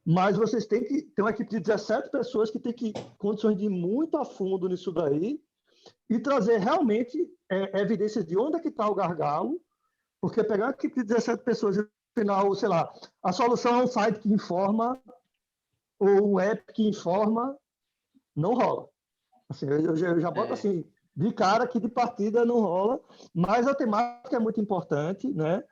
Mas vocês têm que ter uma equipe de 17 pessoas que tem condições de ir muito a fundo nisso daí e trazer realmente evidências de onde é que está o gargalo, porque pegar uma equipe de 17 pessoas e, no final, sei lá, a solução é um site que informa ou um app que informa, não rola. Assim, eu já boto assim, de cara que de partida não rola, mas a temática é muito importante, né?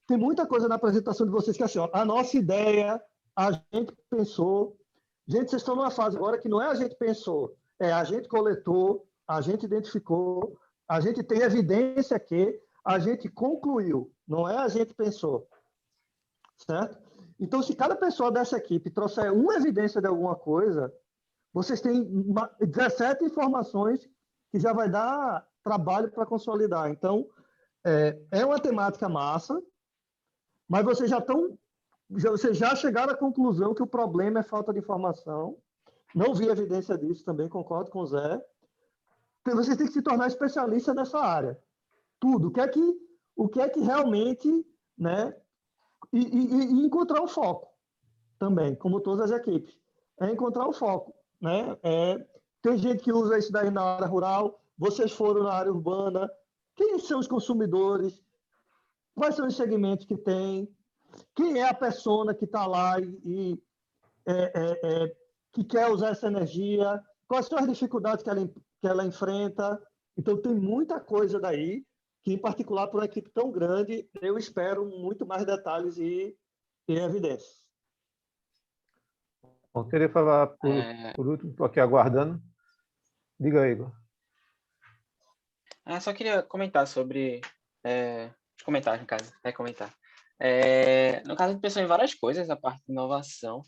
Tem muita coisa na apresentação de vocês que assim, ó, a nossa ideia, a gente pensou. Gente, vocês estão numa fase agora que não é a gente pensou, a gente coletou, a gente identificou, a gente tem evidência que a gente concluiu, não é a gente pensou. Certo? Então, se cada pessoa dessa equipe trouxer uma evidência de alguma coisa, vocês têm 17 informações que já vai dar trabalho para consolidar. Então, é uma temática massa, mas vocês já chegaram à conclusão que o problema é falta de informação. Não vi evidência disso também, concordo com o Zé. Então, vocês têm que se tornar especialista nessa área. Tudo. O que é que realmente, né? E encontrar o foco também, como todas as equipes. É encontrar o foco, né? Tem gente que usa isso daí na área rural, vocês foram na área urbana. Quem são os consumidores? Quais são os segmentos que tem? Quem é a persona que está lá e que quer usar essa energia? Quais são as dificuldades que ela enfrenta? Então, tem muita coisa daí que, em particular, para uma equipe tão grande, eu espero muito mais detalhes e evidências. Bom, queria falar por último, estou aqui aguardando. Diga aí, Igor. Só queria comentar sobre... comentar, no caso. Comentar. No caso, a gente pensou em várias coisas, a parte de inovação.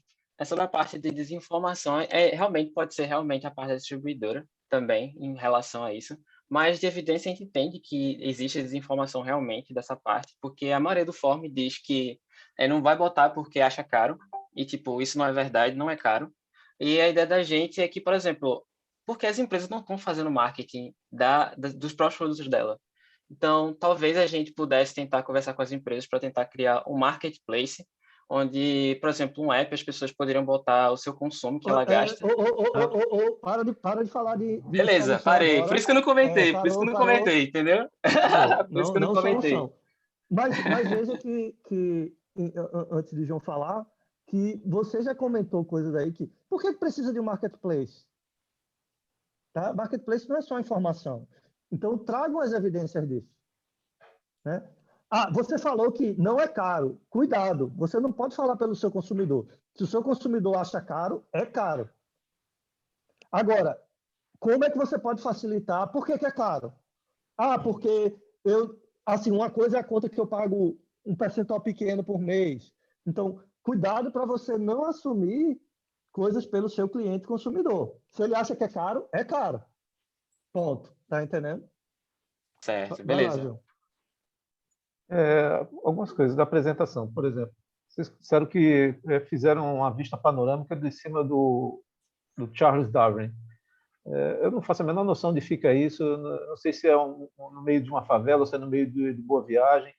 Sobre a parte de desinformação, realmente pode ser realmente a parte da distribuidora também, em relação a isso. Mas de evidência a gente entende que existe desinformação realmente dessa parte, porque a maioria do fórum diz que não vai botar porque acha caro, e tipo, isso não é verdade, não é caro. E a ideia da gente é que, por exemplo, porque as empresas não estão fazendo marketing dos próprios produtos dela. Então, talvez a gente pudesse tentar conversar com as empresas para tentar criar um marketplace, onde, por exemplo, um app, as pessoas poderiam botar o seu consumo que ela gasta. Para de falar de beleza, parei. Agora. Por isso que eu não comentei, por isso que eu não comentei, entendeu? Por isso que eu não comentei. Solução. Mas veja que, antes de João falar, que você já comentou coisas aí que... Por que precisa de um marketplace? Tá? Marketplace não é só informação. Então, tragam as evidências disso. Né? Você falou que não é caro. Cuidado, você não pode falar pelo seu consumidor. Se o seu consumidor acha caro, é caro. Agora, como é que você pode facilitar? Por que é caro? Porque uma coisa é a conta que eu pago um percentual pequeno por mês. Então, cuidado para você não assumir coisas pelo seu cliente consumidor. Se ele acha que é caro, é caro. Ponto. Tá entendendo? Certo, beleza. Lá, algumas coisas da apresentação, por exemplo. Vocês disseram que fizeram uma vista panorâmica de cima do Charles Darwin. Eu não faço a menor noção de onde fica isso. Não sei se é no meio de uma favela ou se é no meio de Boa Viagem.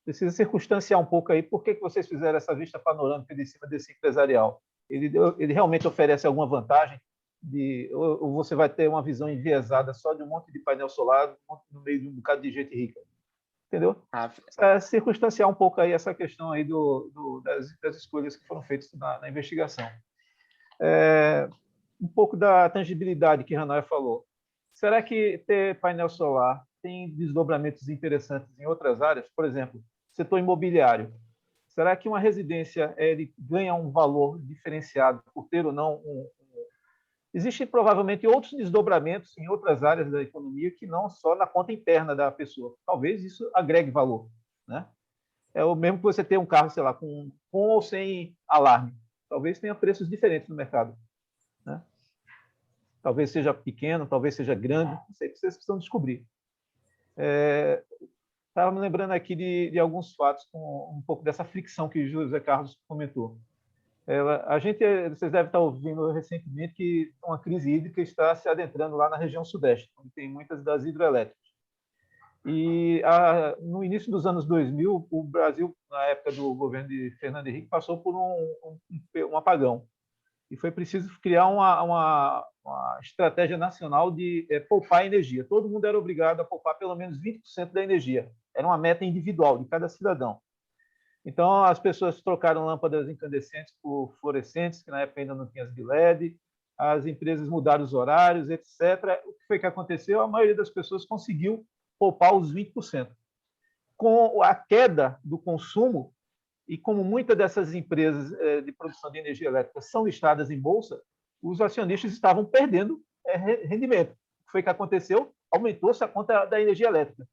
Precisa circunstanciar um pouco aí por que vocês fizeram essa vista panorâmica de cima desse empresarial. Ele realmente oferece alguma vantagem ou você vai ter uma visão enviesada só de um monte de painel solar no meio de um bocado de gente rica. Entendeu? Circunstanciar um pouco aí essa questão aí das escolhas que foram feitas na investigação. Um pouco da tangibilidade que Hanaya falou. Será que ter painel solar tem desdobramentos interessantes em outras áreas? Por exemplo, setor imobiliário. Será que uma residência ele ganha um valor diferenciado por ter ou não Existem provavelmente outros desdobramentos em outras áreas da economia que não só na conta interna da pessoa. Talvez isso agregue valor, né? É o mesmo que você ter um carro, sei lá, com ou sem alarme. Talvez tenha preços diferentes no mercado, né? Talvez seja pequeno, talvez seja grande, não sei, vocês precisam descobrir. Estava me lembrando aqui de alguns fatos com um pouco dessa fricção que José Carlos comentou. Vocês devem estar ouvindo recentemente que uma crise hídrica está se adentrando lá na região sudeste, onde tem muitas das hidrelétricas. E no início dos anos 2000, o Brasil, na época do governo de Fernando Henrique, passou por um apagão. E foi preciso criar uma estratégia nacional de poupar energia. Todo mundo era obrigado a poupar pelo menos 20% da energia. Era uma meta individual de cada cidadão. Então, as pessoas trocaram lâmpadas incandescentes por fluorescentes, que na época ainda não tinha as de LED, as empresas mudaram os horários, etc. O que foi que aconteceu? A maioria das pessoas conseguiu poupar os 20%. Com a queda do consumo, e como muitas dessas empresas de produção de energia elétrica são listadas em bolsa, os acionistas estavam perdendo rendimento. O que foi que aconteceu? Aumentou-se a conta da energia elétrica.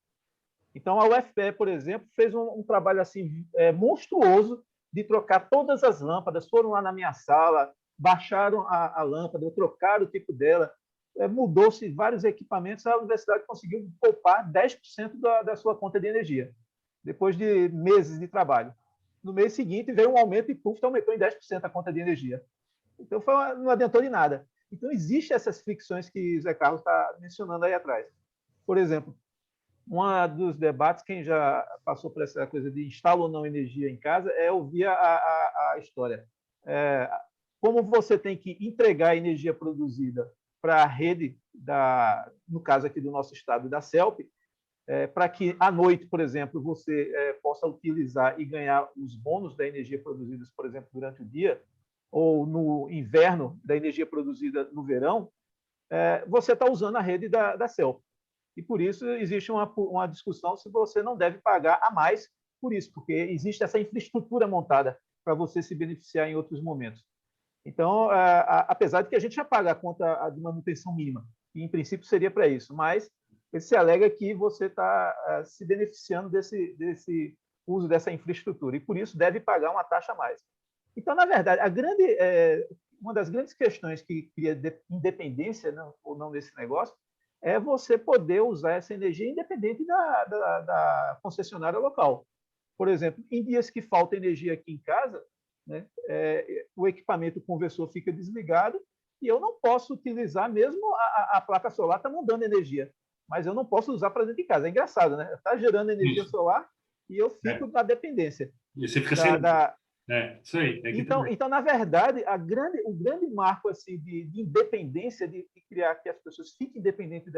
Então, a UFPE, por exemplo, fez um trabalho assim monstruoso de trocar todas as lâmpadas, foram lá na minha sala, baixaram a lâmpada, trocaram o tipo dela, mudou-se vários equipamentos, a universidade conseguiu poupar 10% da sua conta de energia, depois de meses de trabalho. No mês seguinte, veio um aumento e, aumentou em 10% a conta de energia. Então, não adiantou de nada. Então, existem essas fricções que o Zé Carlos está mencionando aí atrás. Por exemplo, um dos debates, quem já passou por essa coisa de instalar ou não energia em casa, é ouvir a história. Como você tem que entregar a energia produzida para a rede, no caso aqui do nosso estado, da CELP, para que, à noite, por exemplo, você possa utilizar e ganhar os bônus da energia produzida, por exemplo, durante o dia, ou no inverno, da energia produzida no verão, você está usando a rede da CELP. E, por isso, existe uma discussão se você não deve pagar a mais por isso, porque existe essa infraestrutura montada para você se beneficiar em outros momentos. Então, apesar de que a gente já paga a conta de manutenção mínima, que, em princípio, seria para isso, mas se alega que você está se beneficiando desse uso dessa infraestrutura, e, por isso, deve pagar uma taxa a mais. Então, na verdade, uma das grandes questões que cria independência ou não desse negócio é você poder usar essa energia independente da concessionária local. Por exemplo, em dias que falta energia aqui em casa, né, o equipamento, o conversor fica desligado e eu não posso utilizar, mesmo a placa solar está mandando energia, mas eu não posso usar para dentro de casa. É engraçado, né? Está gerando energia solar e eu fico na dependência. E você fica sem... isso aí. Então, na verdade, o grande marco assim, de independência, de criar que as pessoas fiquem independentes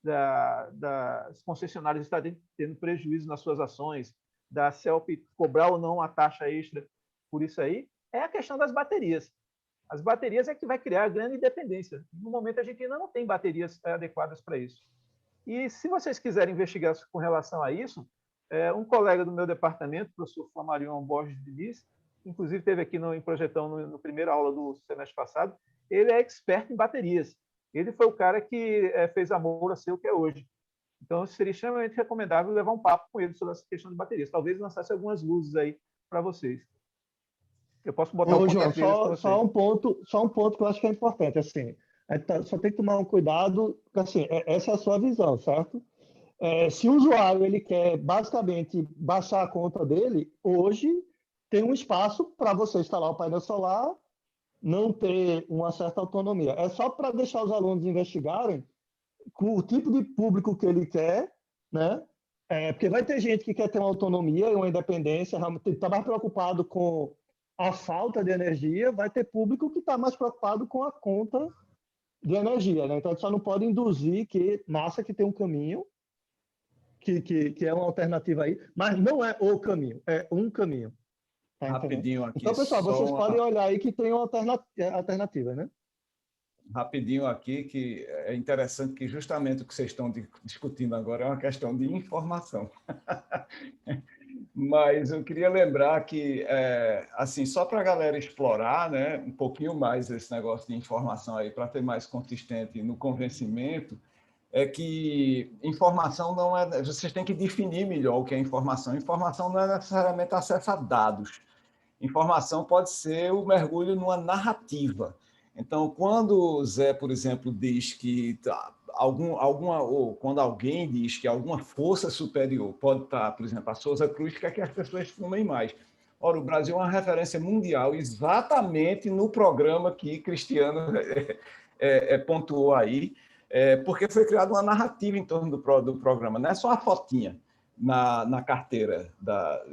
das concessionárias estarem tendo prejuízo nas suas ações, da CELP cobrar ou não a taxa extra por isso aí, é a questão das baterias. As baterias é que vai criar a grande independência. No momento, a gente ainda não tem baterias adequadas para isso. E se vocês quiserem investigar com relação a isso, um colega do meu departamento, o professor Flamarion Borges Diniz, inclusive esteve aqui em Projetão no primeira aula do semestre passado, ele é expert em baterias. Ele foi o cara que fez a Moura ser o que é hoje. Então, seria extremamente recomendável levar um papo com ele sobre essa questão de baterias. Talvez lançasse algumas luzes aí para vocês. Eu posso botar João, só um ponto que eu acho que é importante. Assim, só tem que tomar um cuidado, porque assim, essa é a sua visão, certo? Se o usuário ele quer basicamente baixar a conta dele, hoje tem um espaço para você instalar o painel solar, não ter uma certa autonomia. É só para deixar os alunos investigarem o tipo de público que ele quer, né? Porque vai ter gente que quer ter uma autonomia e uma independência, está mais preocupado com a falta de energia, vai ter público que está mais preocupado com a conta de energia, né? Então, a gente só não pode induzir que massa que tem um caminho, que é uma alternativa aí, mas não é o caminho, é um caminho. Tá Rapidinho aqui. Então, pessoal, vocês podem olhar aí que tem uma alternativa, né? Rapidinho aqui, que é interessante que justamente o que vocês estão discutindo agora é uma questão de informação. Mas eu queria lembrar que, assim, só para a galera explorar, né, um pouquinho mais esse negócio de informação aí, para ter mais consistente no convencimento, é que informação não é... Vocês têm que definir melhor o que é informação. Informação não é necessariamente acesso a dados. Informação pode ser o mergulho numa narrativa. Então, quando o Zé, por exemplo, diz que ou quando alguém diz que alguma força superior pode estar, por exemplo, a Souza Cruz, quer que as pessoas fumem mais. Ora, o Brasil é uma referência mundial exatamente no programa que Cristiano pontuou aí, porque foi criada uma narrativa em torno do programa, não é só a fotinha na carteira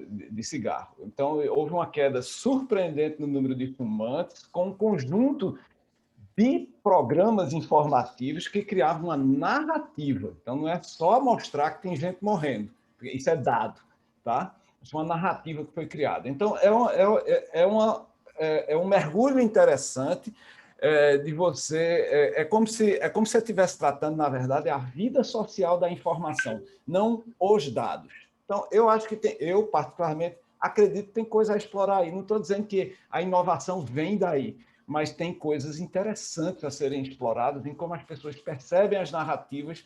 de cigarro. Então, houve uma queda surpreendente no número de fumantes, com um conjunto de programas informativos que criavam uma narrativa. Então, não é só mostrar que tem gente morrendo, isso é dado, tá? Isso é uma narrativa que foi criada. Então, é um mergulho interessante de você... É como se você estivesse tratando, na verdade, a vida social da informação, não os dados. Então, eu acho que eu, particularmente, acredito que tem coisa a explorar aí. Não estou dizendo que a inovação vem daí, mas tem coisas interessantes a serem exploradas em como as pessoas percebem as narrativas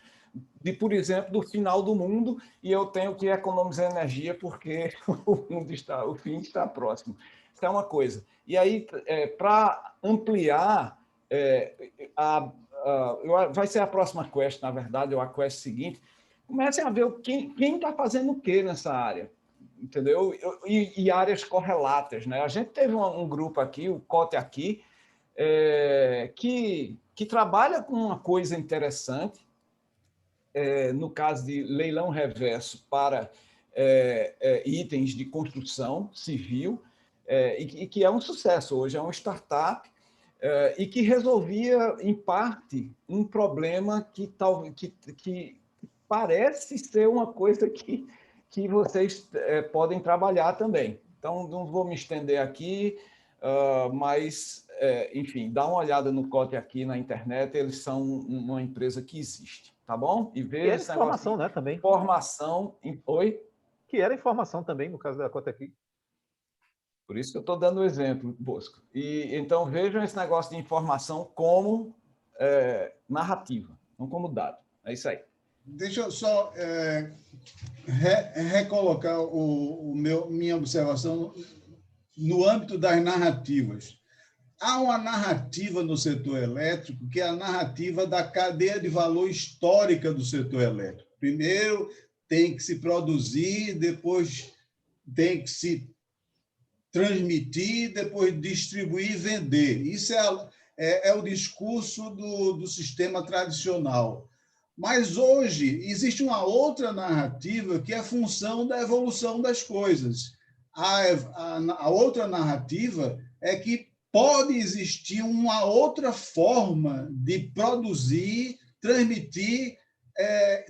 por exemplo, do final do mundo, e eu tenho que economizar energia porque o fim está próximo. Isso é uma coisa. E aí, para ampliar, vai ser a próxima quest, na verdade, ou a quest seguinte, comecem a ver quem está fazendo o quê nessa área, entendeu? E áreas correlatas, né? A gente teve um grupo aqui, o Cote aqui, que trabalha com uma coisa interessante, no caso de leilão reverso para itens de construção civil, e que é um sucesso hoje, é uma startup, e que resolvia, em parte, um problema que parece ser uma coisa que vocês podem trabalhar também. Então, não vou me estender aqui, mas, enfim, dá uma olhada no Cote aqui na internet, eles são uma empresa que existe, tá bom? E veja essa informação, né, também. Informação. Oi? Que era informação também, no caso da Cote aqui. Por isso que eu estou dando o exemplo, Bosco. E então vejam esse negócio de informação como narrativa, não como dado. É isso aí. Deixa eu só recolocar minha observação no âmbito das narrativas. Há uma narrativa no setor elétrico que é a narrativa da cadeia de valor histórica do setor elétrico. Primeiro tem que se produzir, depois tem que se transmitir, depois distribuir e vender. Isso é o discurso do sistema tradicional. Mas hoje existe uma outra narrativa que é função da evolução das coisas. A outra narrativa é que pode existir uma outra forma de produzir, transmitir,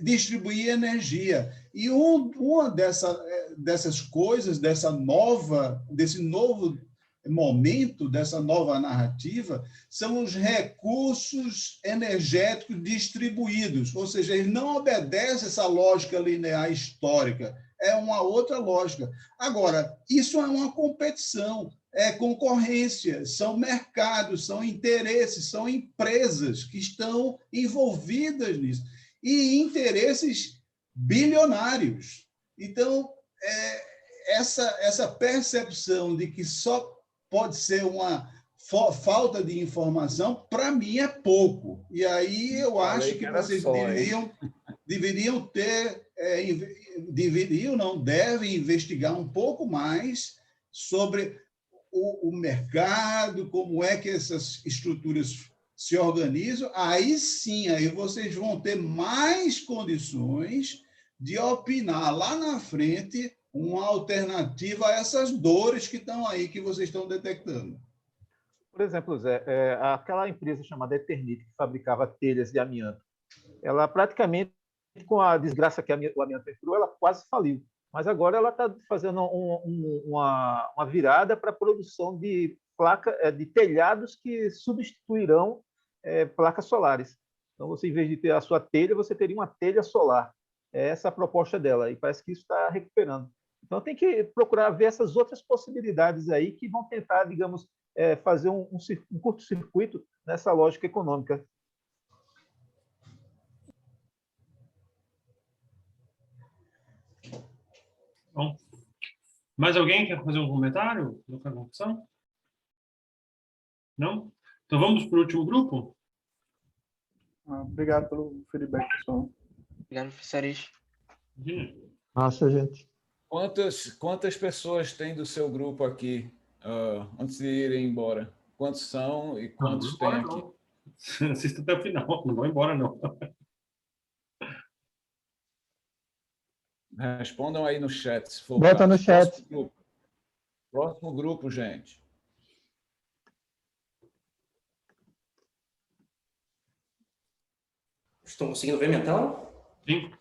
distribuir energia. E uma dessas coisas, desse novo momento, dessa nova narrativa, são os recursos energéticos distribuídos, ou seja, eles não obedecem essa lógica linear histórica, é uma outra lógica. Agora, isso é uma competição, é concorrência, são mercados, são interesses, são empresas que estão envolvidas nisso, e interesses bilionários. Então, essa percepção de que só pode ser uma falta de informação, para mim é pouco. E aí eu acho que vocês devem investigar um pouco mais sobre o mercado, como é que essas estruturas se organizam. Aí sim, aí vocês vão ter mais condições de opinar lá na frente uma alternativa a essas dores que estão aí, que vocês estão detectando. Por exemplo, Zé, aquela empresa chamada Eternit, que fabricava telhas de amianto, ela praticamente, com a desgraça que o amianto entrou, ela quase faliu. Mas agora ela está fazendo uma virada para a produção de de telhados que substituirão placas solares. Então, você, em vez de ter a sua telha, você teria uma telha solar. É essa a proposta dela, e parece que isso está recuperando. Então, tem que procurar ver essas outras possibilidades aí que vão tentar, digamos, fazer um curto-circuito nessa lógica econômica. Bom, mais alguém quer fazer um comentário da conclusão? Não? Então vamos para o último grupo? Obrigado pelo feedback, pessoal. Obrigado, professores. Massa, gente. Quantas pessoas tem do seu grupo aqui, antes de irem embora? Quantos são e quantos tem aqui? Assista até o final, não vão embora, não. Respondam aí no chat, se for. Bota no chat. Próximo grupo, gente. Estão conseguindo ver minha tela? Sim.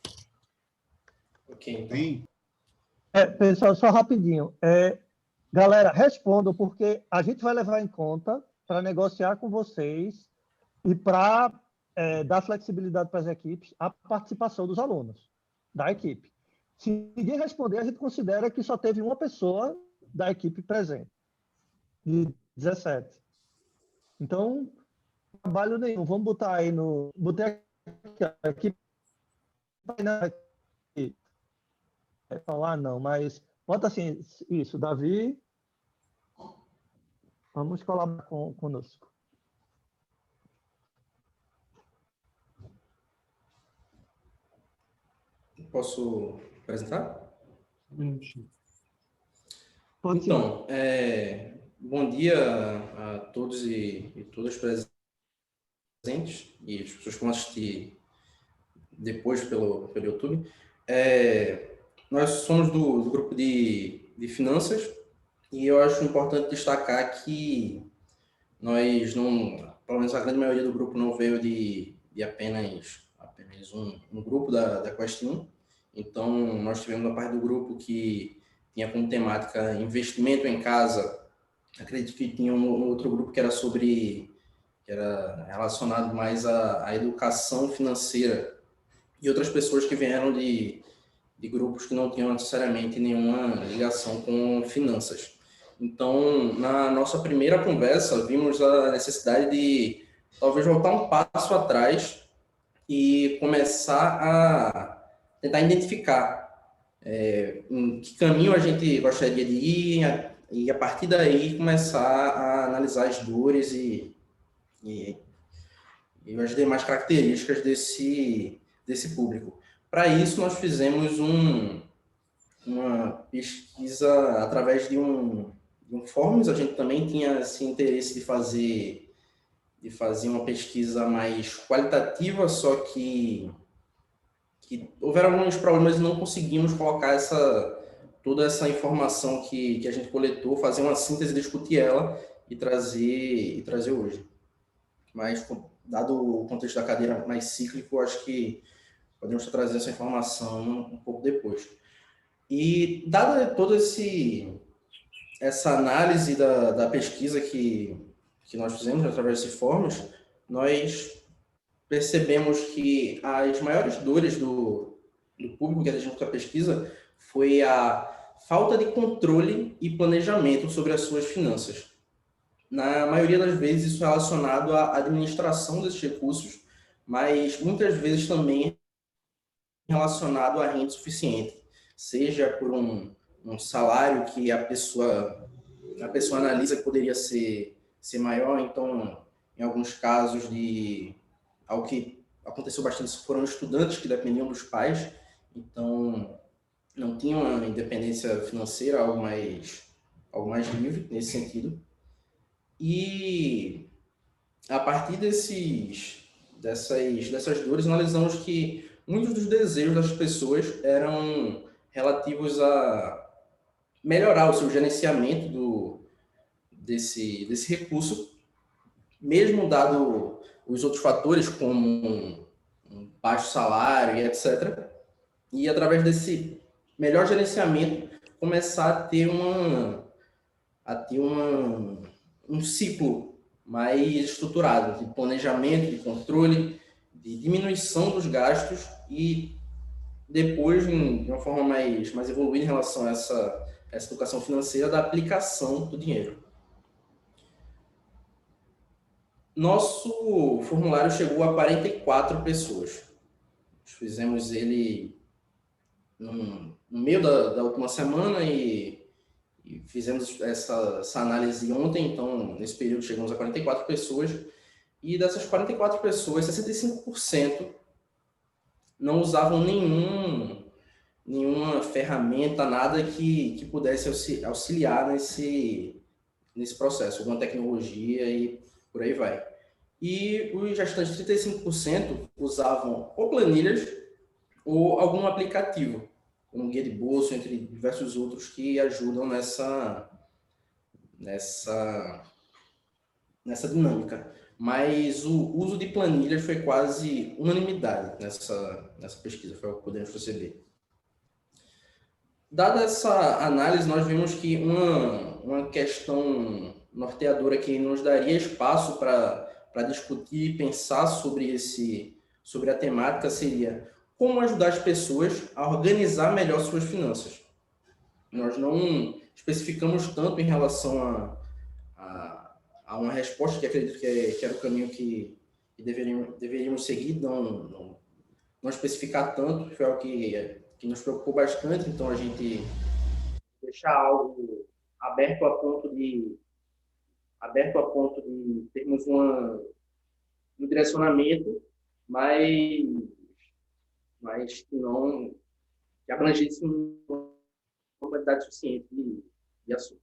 Ok, então. Sim. Pessoal, só rapidinho. Galera, respondam, porque a gente vai levar em conta para negociar com vocês e para dar flexibilidade para as equipes a participação dos alunos da equipe. Se ninguém responder, a gente considera que só teve uma pessoa da equipe presente, de 17. Então, trabalho nenhum. Vamos botar aí no... Botei aqui... falar não, mas bota assim, isso, Davi, vamos colaborar conosco. Posso apresentar? Pode então, bom dia a todos e todas presentes e as pessoas que vão assistir depois pelo YouTube. Nós somos do grupo de finanças e eu acho importante destacar que nós não, pelo menos a grande maioria do grupo não veio de apenas um grupo da Quest 1. Então, nós tivemos uma parte do grupo que tinha como temática investimento em casa. Acredito que tinha um outro grupo que era relacionado mais à educação financeira, e outras pessoas que vieram de grupos que não tinham necessariamente nenhuma ligação com finanças. Então, na nossa primeira conversa, vimos a necessidade de talvez voltar um passo atrás e começar a tentar identificar em que caminho a gente gostaria de ir e, a partir daí, começar a analisar as dores e as demais características desse público. Para isso, nós fizemos uma pesquisa através de um Forms. A gente também tinha esse interesse de fazer uma pesquisa mais qualitativa, só que houveram alguns problemas e não conseguimos colocar toda essa informação que a gente coletou, fazer uma síntese, discutir ela e trazer hoje. Mas, dado o contexto da cadeira mais cíclico, acho que podemos trazer essa informação um pouco depois. E, dada toda essa análise da pesquisa que nós fizemos através desse Forms, nós percebemos que as maiores dores do público que a gente com a pesquisa foi a falta de controle e planejamento sobre as suas finanças. Na maioria das vezes, isso é relacionado à administração desses recursos, mas muitas vezes também relacionado à renda suficiente, seja por um salário que a pessoa analisa que poderia ser maior. Então, em alguns casos, algo que aconteceu bastante foram estudantes que dependiam dos pais, então não tinham uma independência financeira, algo mais livre nesse sentido. E a partir dessas dores, analisamos que muitos dos desejos das pessoas eram relativos a melhorar o seu gerenciamento desse recurso, mesmo dado os outros fatores, como um baixo salário e etc., e através desse melhor gerenciamento, começar a ter um ciclo mais estruturado de planejamento, de controle, de diminuição dos gastos e depois, de uma forma mais evoluída em relação a essa educação financeira, da aplicação do dinheiro. Nosso formulário chegou a 44 pessoas. Nós fizemos ele no meio da última semana e fizemos essa análise ontem, então, nesse período, chegamos a 44 pessoas, e dessas 44 pessoas, 65% não usavam nenhuma ferramenta, nada que pudesse auxiliar nesse processo, alguma tecnologia e por aí vai. E os restantes 35% usavam ou planilhas ou algum aplicativo, como guia de bolso, entre diversos outros que ajudam nessa dinâmica. Mas o uso de planilhas foi quase unanimidade nessa pesquisa, foi o que podemos perceber. Dada essa análise, nós vimos que uma questão norteadora que nos daria espaço para discutir e pensar sobre a temática seria como ajudar as pessoas a organizar melhor suas finanças. Nós não especificamos tanto em relação a uma resposta que acredito que era o caminho que deveríamos seguir, não especificar tanto, foi algo que nos preocupou bastante, então a gente deixar algo aberto a ponto de termos um direcionamento, mas que abrangesse uma quantidade suficiente de assuntos.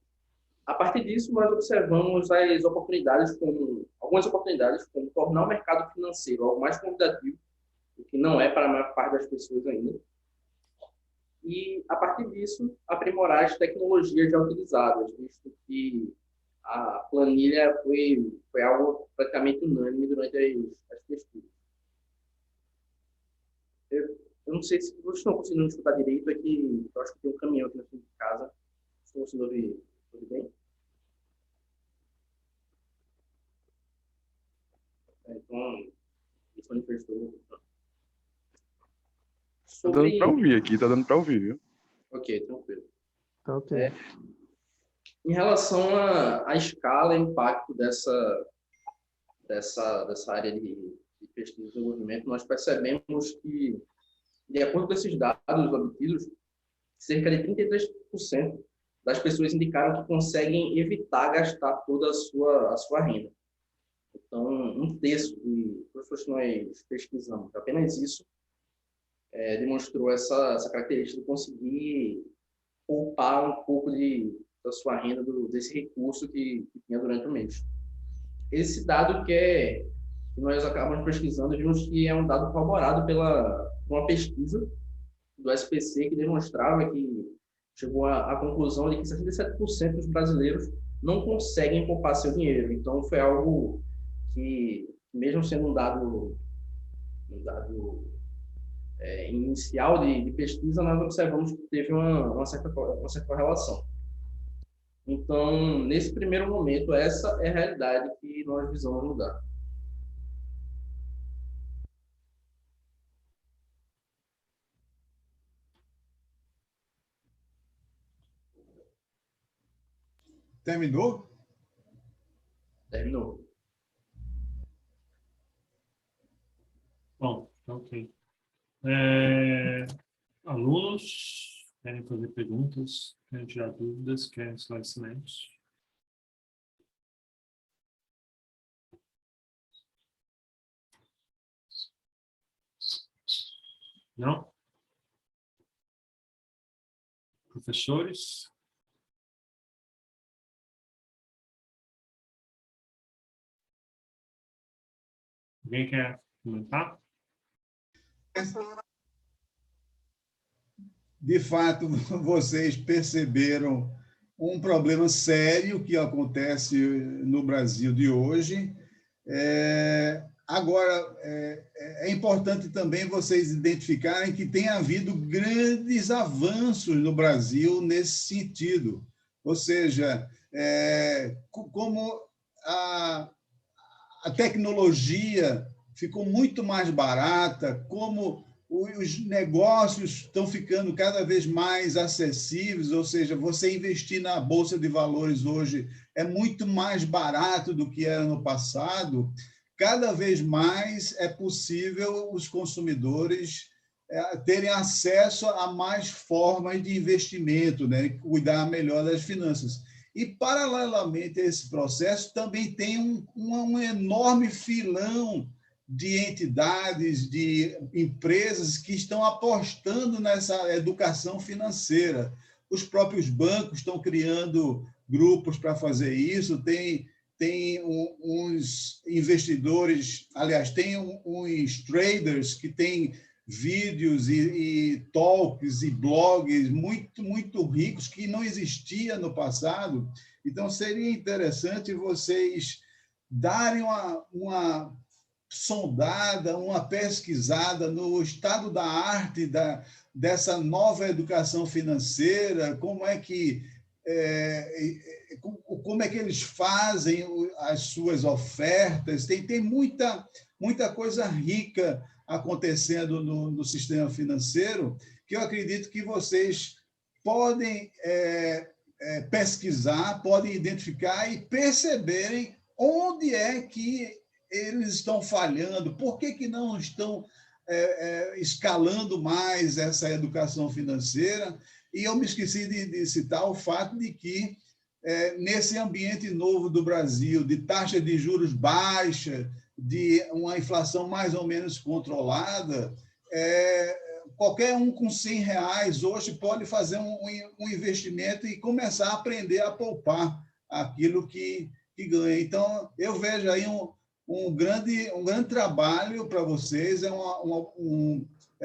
A partir disso, nós observamos algumas oportunidades como tornar o mercado financeiro algo mais convidativo, o que não é para a maior parte das pessoas ainda. E, a partir disso, aprimorar as tecnologias já utilizadas, visto que a planilha foi algo praticamente unânime durante as pesquisas. Eu não sei se vocês estão conseguindo escutar direito, aqui eu acho que tem um caminhão aqui na frente de casa. Estão conseguindo ouvir tudo bem? Então, isso manifestou. Tá dando para ouvir aqui, tá dando para ouvir, viu? Ok, tranquilo. Tá ok. Em relação à escala e impacto dessa área de pesquisa e desenvolvimento, nós percebemos que, de acordo com esses dados obtidos, cerca de 33% das pessoas indicaram que conseguem evitar gastar toda a sua renda. Então, um terço de pessoas que nós pesquisamos, apenas isso, demonstrou essa característica de conseguir poupar um pouco da sua renda desse recurso que tinha durante o mês. Esse dado que nós acabamos pesquisando, vimos que é um dado corroborado pela uma pesquisa do SPC que demonstrava que chegou à conclusão de que 67% dos brasileiros não conseguem poupar seu dinheiro. Então, foi algo que, mesmo sendo um dado inicial de pesquisa, nós observamos que teve uma certa correlação. Então, nesse primeiro momento, essa é a realidade que nós visamos mudar. Terminou? Terminou. Bom, ok. Alunos, querem fazer perguntas, querem tirar dúvidas, querem esclarecimentos? Não? Professores? Alguém quer comentar? De fato, vocês perceberam um problema sério que acontece no Brasil de hoje, Agora, é importante também vocês identificarem que tem havido grandes avanços no Brasil nesse sentido. Ou seja, como a tecnologia ficou muito mais barata, como os negócios estão ficando cada vez mais acessíveis, ou seja, você investir na Bolsa de Valores hoje é muito mais barato do que era no passado. Cada vez mais é possível os consumidores terem acesso a mais formas de investimento, né? Cuidar melhor das finanças. E, paralelamente a esse processo, também tem um enorme filão de entidades, de empresas que estão apostando nessa educação financeira. Os próprios bancos estão criando grupos para fazer isso, tem uns investidores, aliás, tem uns traders que têm vídeos e talks e blogs muito, muito ricos que não existia no passado. Então, seria interessante vocês darem uma sondada, uma pesquisada no estado da arte dessa nova educação financeira, como é que eles fazem as suas ofertas. Tem muita coisa rica acontecendo no sistema financeiro, que eu acredito que vocês podem pesquisar, podem identificar e perceberem onde é que eles estão falhando, por que não estão escalando mais essa educação financeira. E eu me esqueci de citar o fato de que, nesse ambiente novo do Brasil, de taxa de juros baixa, de uma inflação mais ou menos controlada, qualquer um com R$100 hoje pode fazer um investimento e começar a aprender a poupar aquilo que ganha. Então, eu vejo aí um grande trabalho para vocês, é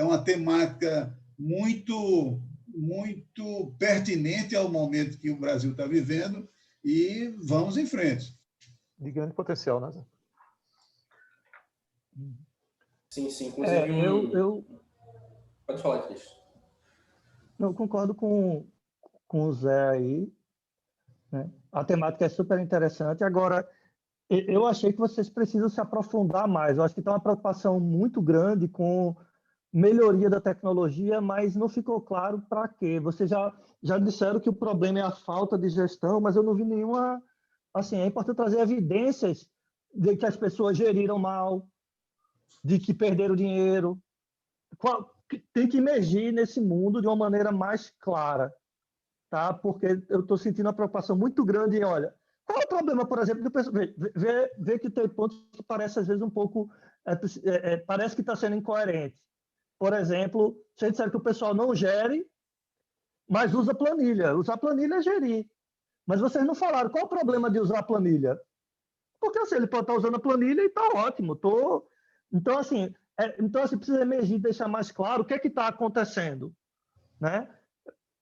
uma temática muito pertinente ao momento que o Brasil está vivendo, e vamos em frente. De grande potencial, né? Sim, inclusive Pode falar, Cris. Não, concordo com o Zé aí, né? A temática é super interessante. Agora, eu achei que vocês precisam se aprofundar mais. Eu acho que tem uma preocupação muito grande com melhoria da tecnologia, mas não ficou claro para quê. Vocês já disseram que o problema é a falta de gestão, mas eu não vi nenhuma... Assim, é importante trazer evidências de que as pessoas geriram mal, de que perderam dinheiro. Tem que emergir nesse mundo de uma maneira mais clara, tá? Porque eu estou sentindo uma preocupação muito grande em, olha, qual é o problema, por exemplo, ver que tem pontos que parece, às vezes, um pouco... parece que está sendo incoerente. Por exemplo, vocês disseram que o pessoal não gere, mas usa planilha. Usar planilha é gerir. Mas vocês não falaram qual é o problema de usar a planilha. Porque assim, ele pode estar usando a planilha e está ótimo. Então, assim, precisa emergir, deixar mais claro o que é que está acontecendo, né?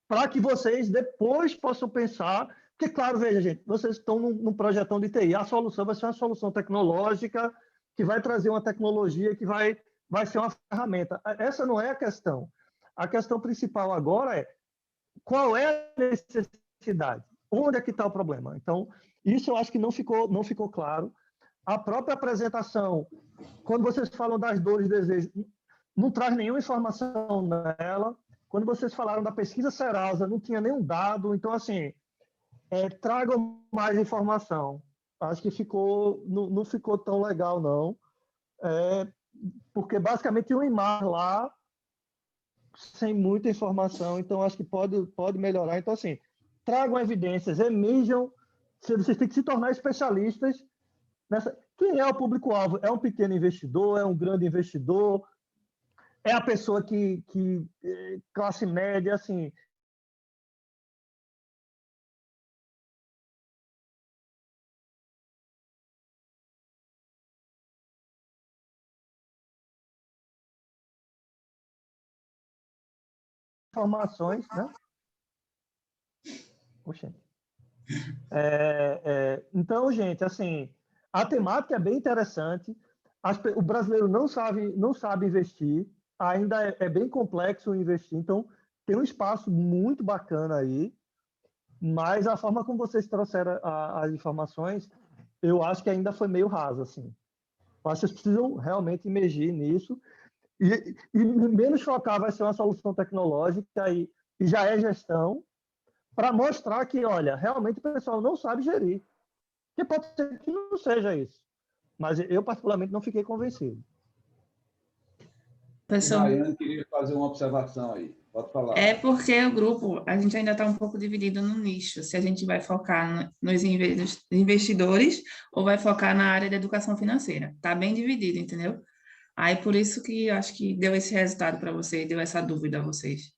Para que vocês depois possam pensar... Porque, claro, veja, gente, vocês estão num projetão de TI. A solução vai ser uma solução tecnológica que vai trazer uma tecnologia que vai ser uma ferramenta. Essa não é a questão. A questão principal agora é qual é a necessidade? Onde é que está o problema? Então, isso eu acho que não ficou claro. A própria apresentação, quando vocês falam das dores e desejos, não traz nenhuma informação nela. Quando vocês falaram da pesquisa Serasa, não tinha nenhum dado. Então, assim, tragam mais informação. Acho que não ficou tão legal, não. Porque, basicamente, tinha uma imagem lá, sem muita informação. Então, acho que pode melhorar. Então, assim, tragam evidências, emerjam. Vocês têm que se tornar especialistas nessa. Quem é o público-alvo? É um pequeno investidor? É um grande investidor? É a pessoa que classe média, assim... Informações, né? Poxa. Então, gente, assim, A temática é bem interessante. O brasileiro não sabe investir, ainda é bem complexo investir, então tem um espaço muito bacana aí, mas a forma como vocês trouxeram as informações, eu acho que ainda foi meio raso, assim. Eu acho que vocês precisam realmente imergir nisso, e menos focar vai ser uma solução tecnológica e já é gestão, para mostrar que, olha, realmente o pessoal não sabe gerir. Que pode ser que não seja isso. Mas eu, particularmente, não fiquei convencido. Pessoal, Rayane queria fazer uma observação aí. Pode falar. É porque o grupo, a gente ainda está um pouco dividido no nicho, se a gente vai focar nos investidores ou vai focar na área da educação financeira. Está bem dividido, entendeu? Aí, por isso que acho que deu esse resultado para vocês, deu essa dúvida a vocês.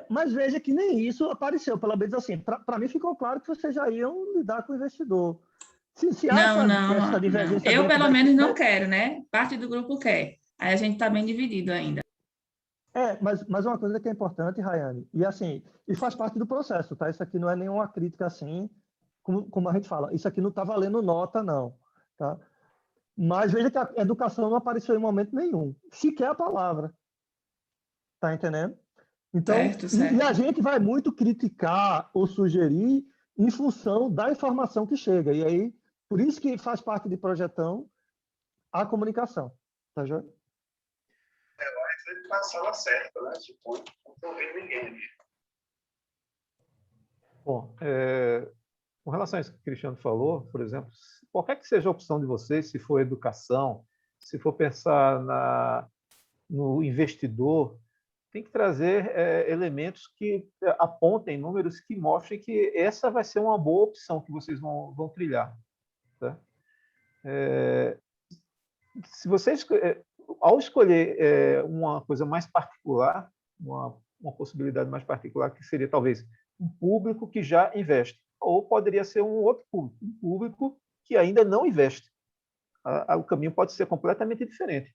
Mas veja que nem isso apareceu, pelo menos assim, para mim ficou claro que vocês já iam lidar com o investidor. Se não. Eu, pelo menos, não quero, né? Parte do grupo quer. Aí a gente está bem dividido ainda. Mas uma coisa que é importante, Rayane, e assim, e faz parte do processo, tá? Isso aqui não é nenhuma crítica assim, como a gente fala, isso aqui não está valendo nota, não, tá? Mas veja que a educação não apareceu em momento nenhum, sequer a palavra, tá entendendo? Então, certo. E a gente vai muito criticar ou sugerir em função da informação que chega, e aí, por isso que faz parte de projetão a comunicação, tá, João? Ele está na sala certa, né? Tipo, não estou vendo ninguém aqui. Bom, com relação a isso que o Cristiano falou, por exemplo, qualquer que seja a opção de vocês, se for educação, se for pensar no investidor, tem que trazer elementos que apontem números que mostrem que essa vai ser uma boa opção que vocês vão trilhar. Tá? Se vocês... Ao escolher uma coisa mais particular, uma possibilidade mais particular, que seria talvez um público que já investe, ou poderia ser um outro público, um público que ainda não investe. O caminho pode ser completamente diferente.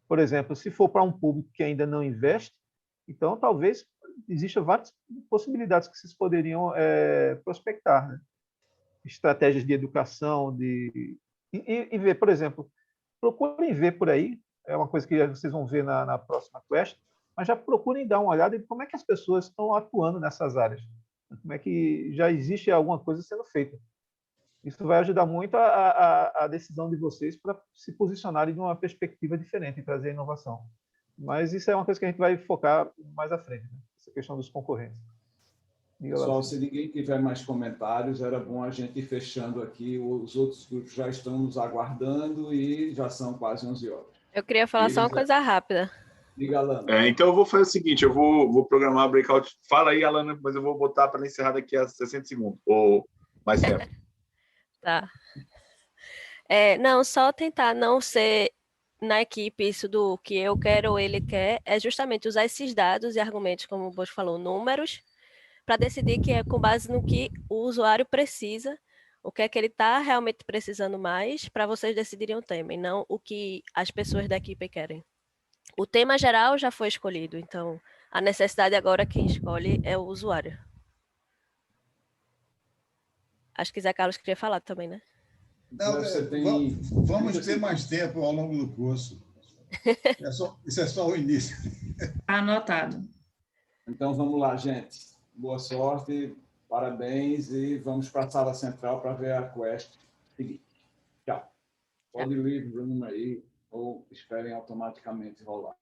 Por exemplo, se for para um público que ainda não investe, então talvez existam várias possibilidades que vocês poderiam prospectar, né? Estratégias de educação, e ver, por exemplo, procurem ver por aí, é uma coisa que vocês vão ver na próxima quest, mas já procurem dar uma olhada em como é que as pessoas estão atuando nessas áreas, como é que já existe alguma coisa sendo feita. Isso vai ajudar muito a decisão de vocês para se posicionarem de uma perspectiva diferente e trazer inovação. Mas isso é uma coisa que a gente vai focar mais à frente, né? Essa questão dos concorrentes. Pessoal, se ninguém tiver mais comentários, era bom a gente ir fechando aqui. Os outros grupos já estão nos aguardando e já são quase 11 horas. Eu queria falar só uma coisa rápida. Diga, Alana. Então eu vou fazer o seguinte, eu vou programar a breakout. Fala aí, Alana, mas eu vou botar para encerrar daqui a 60 segundos, ou mais tempo. Tá. Não, só tentar não ser na equipe isso do que eu quero ou ele quer, é justamente usar esses dados e argumentos, como o Bosco falou, números, para decidir que é com base no que o usuário precisa, o que é que ele está realmente precisando mais, para vocês decidirem o tema, e não o que as pessoas da equipe querem. O tema geral já foi escolhido, então a necessidade agora quem escolhe é o usuário. Acho que Zé Carlos queria falar também, né? Não, vamos ter mais tempo ao longo do curso. Isso é só o início. Anotado. Então, vamos lá, gente. Boa sorte, parabéns e vamos para a sala central para ver a quest seguinte. Tchau. Pode leave room aí ou esperem automaticamente rolar.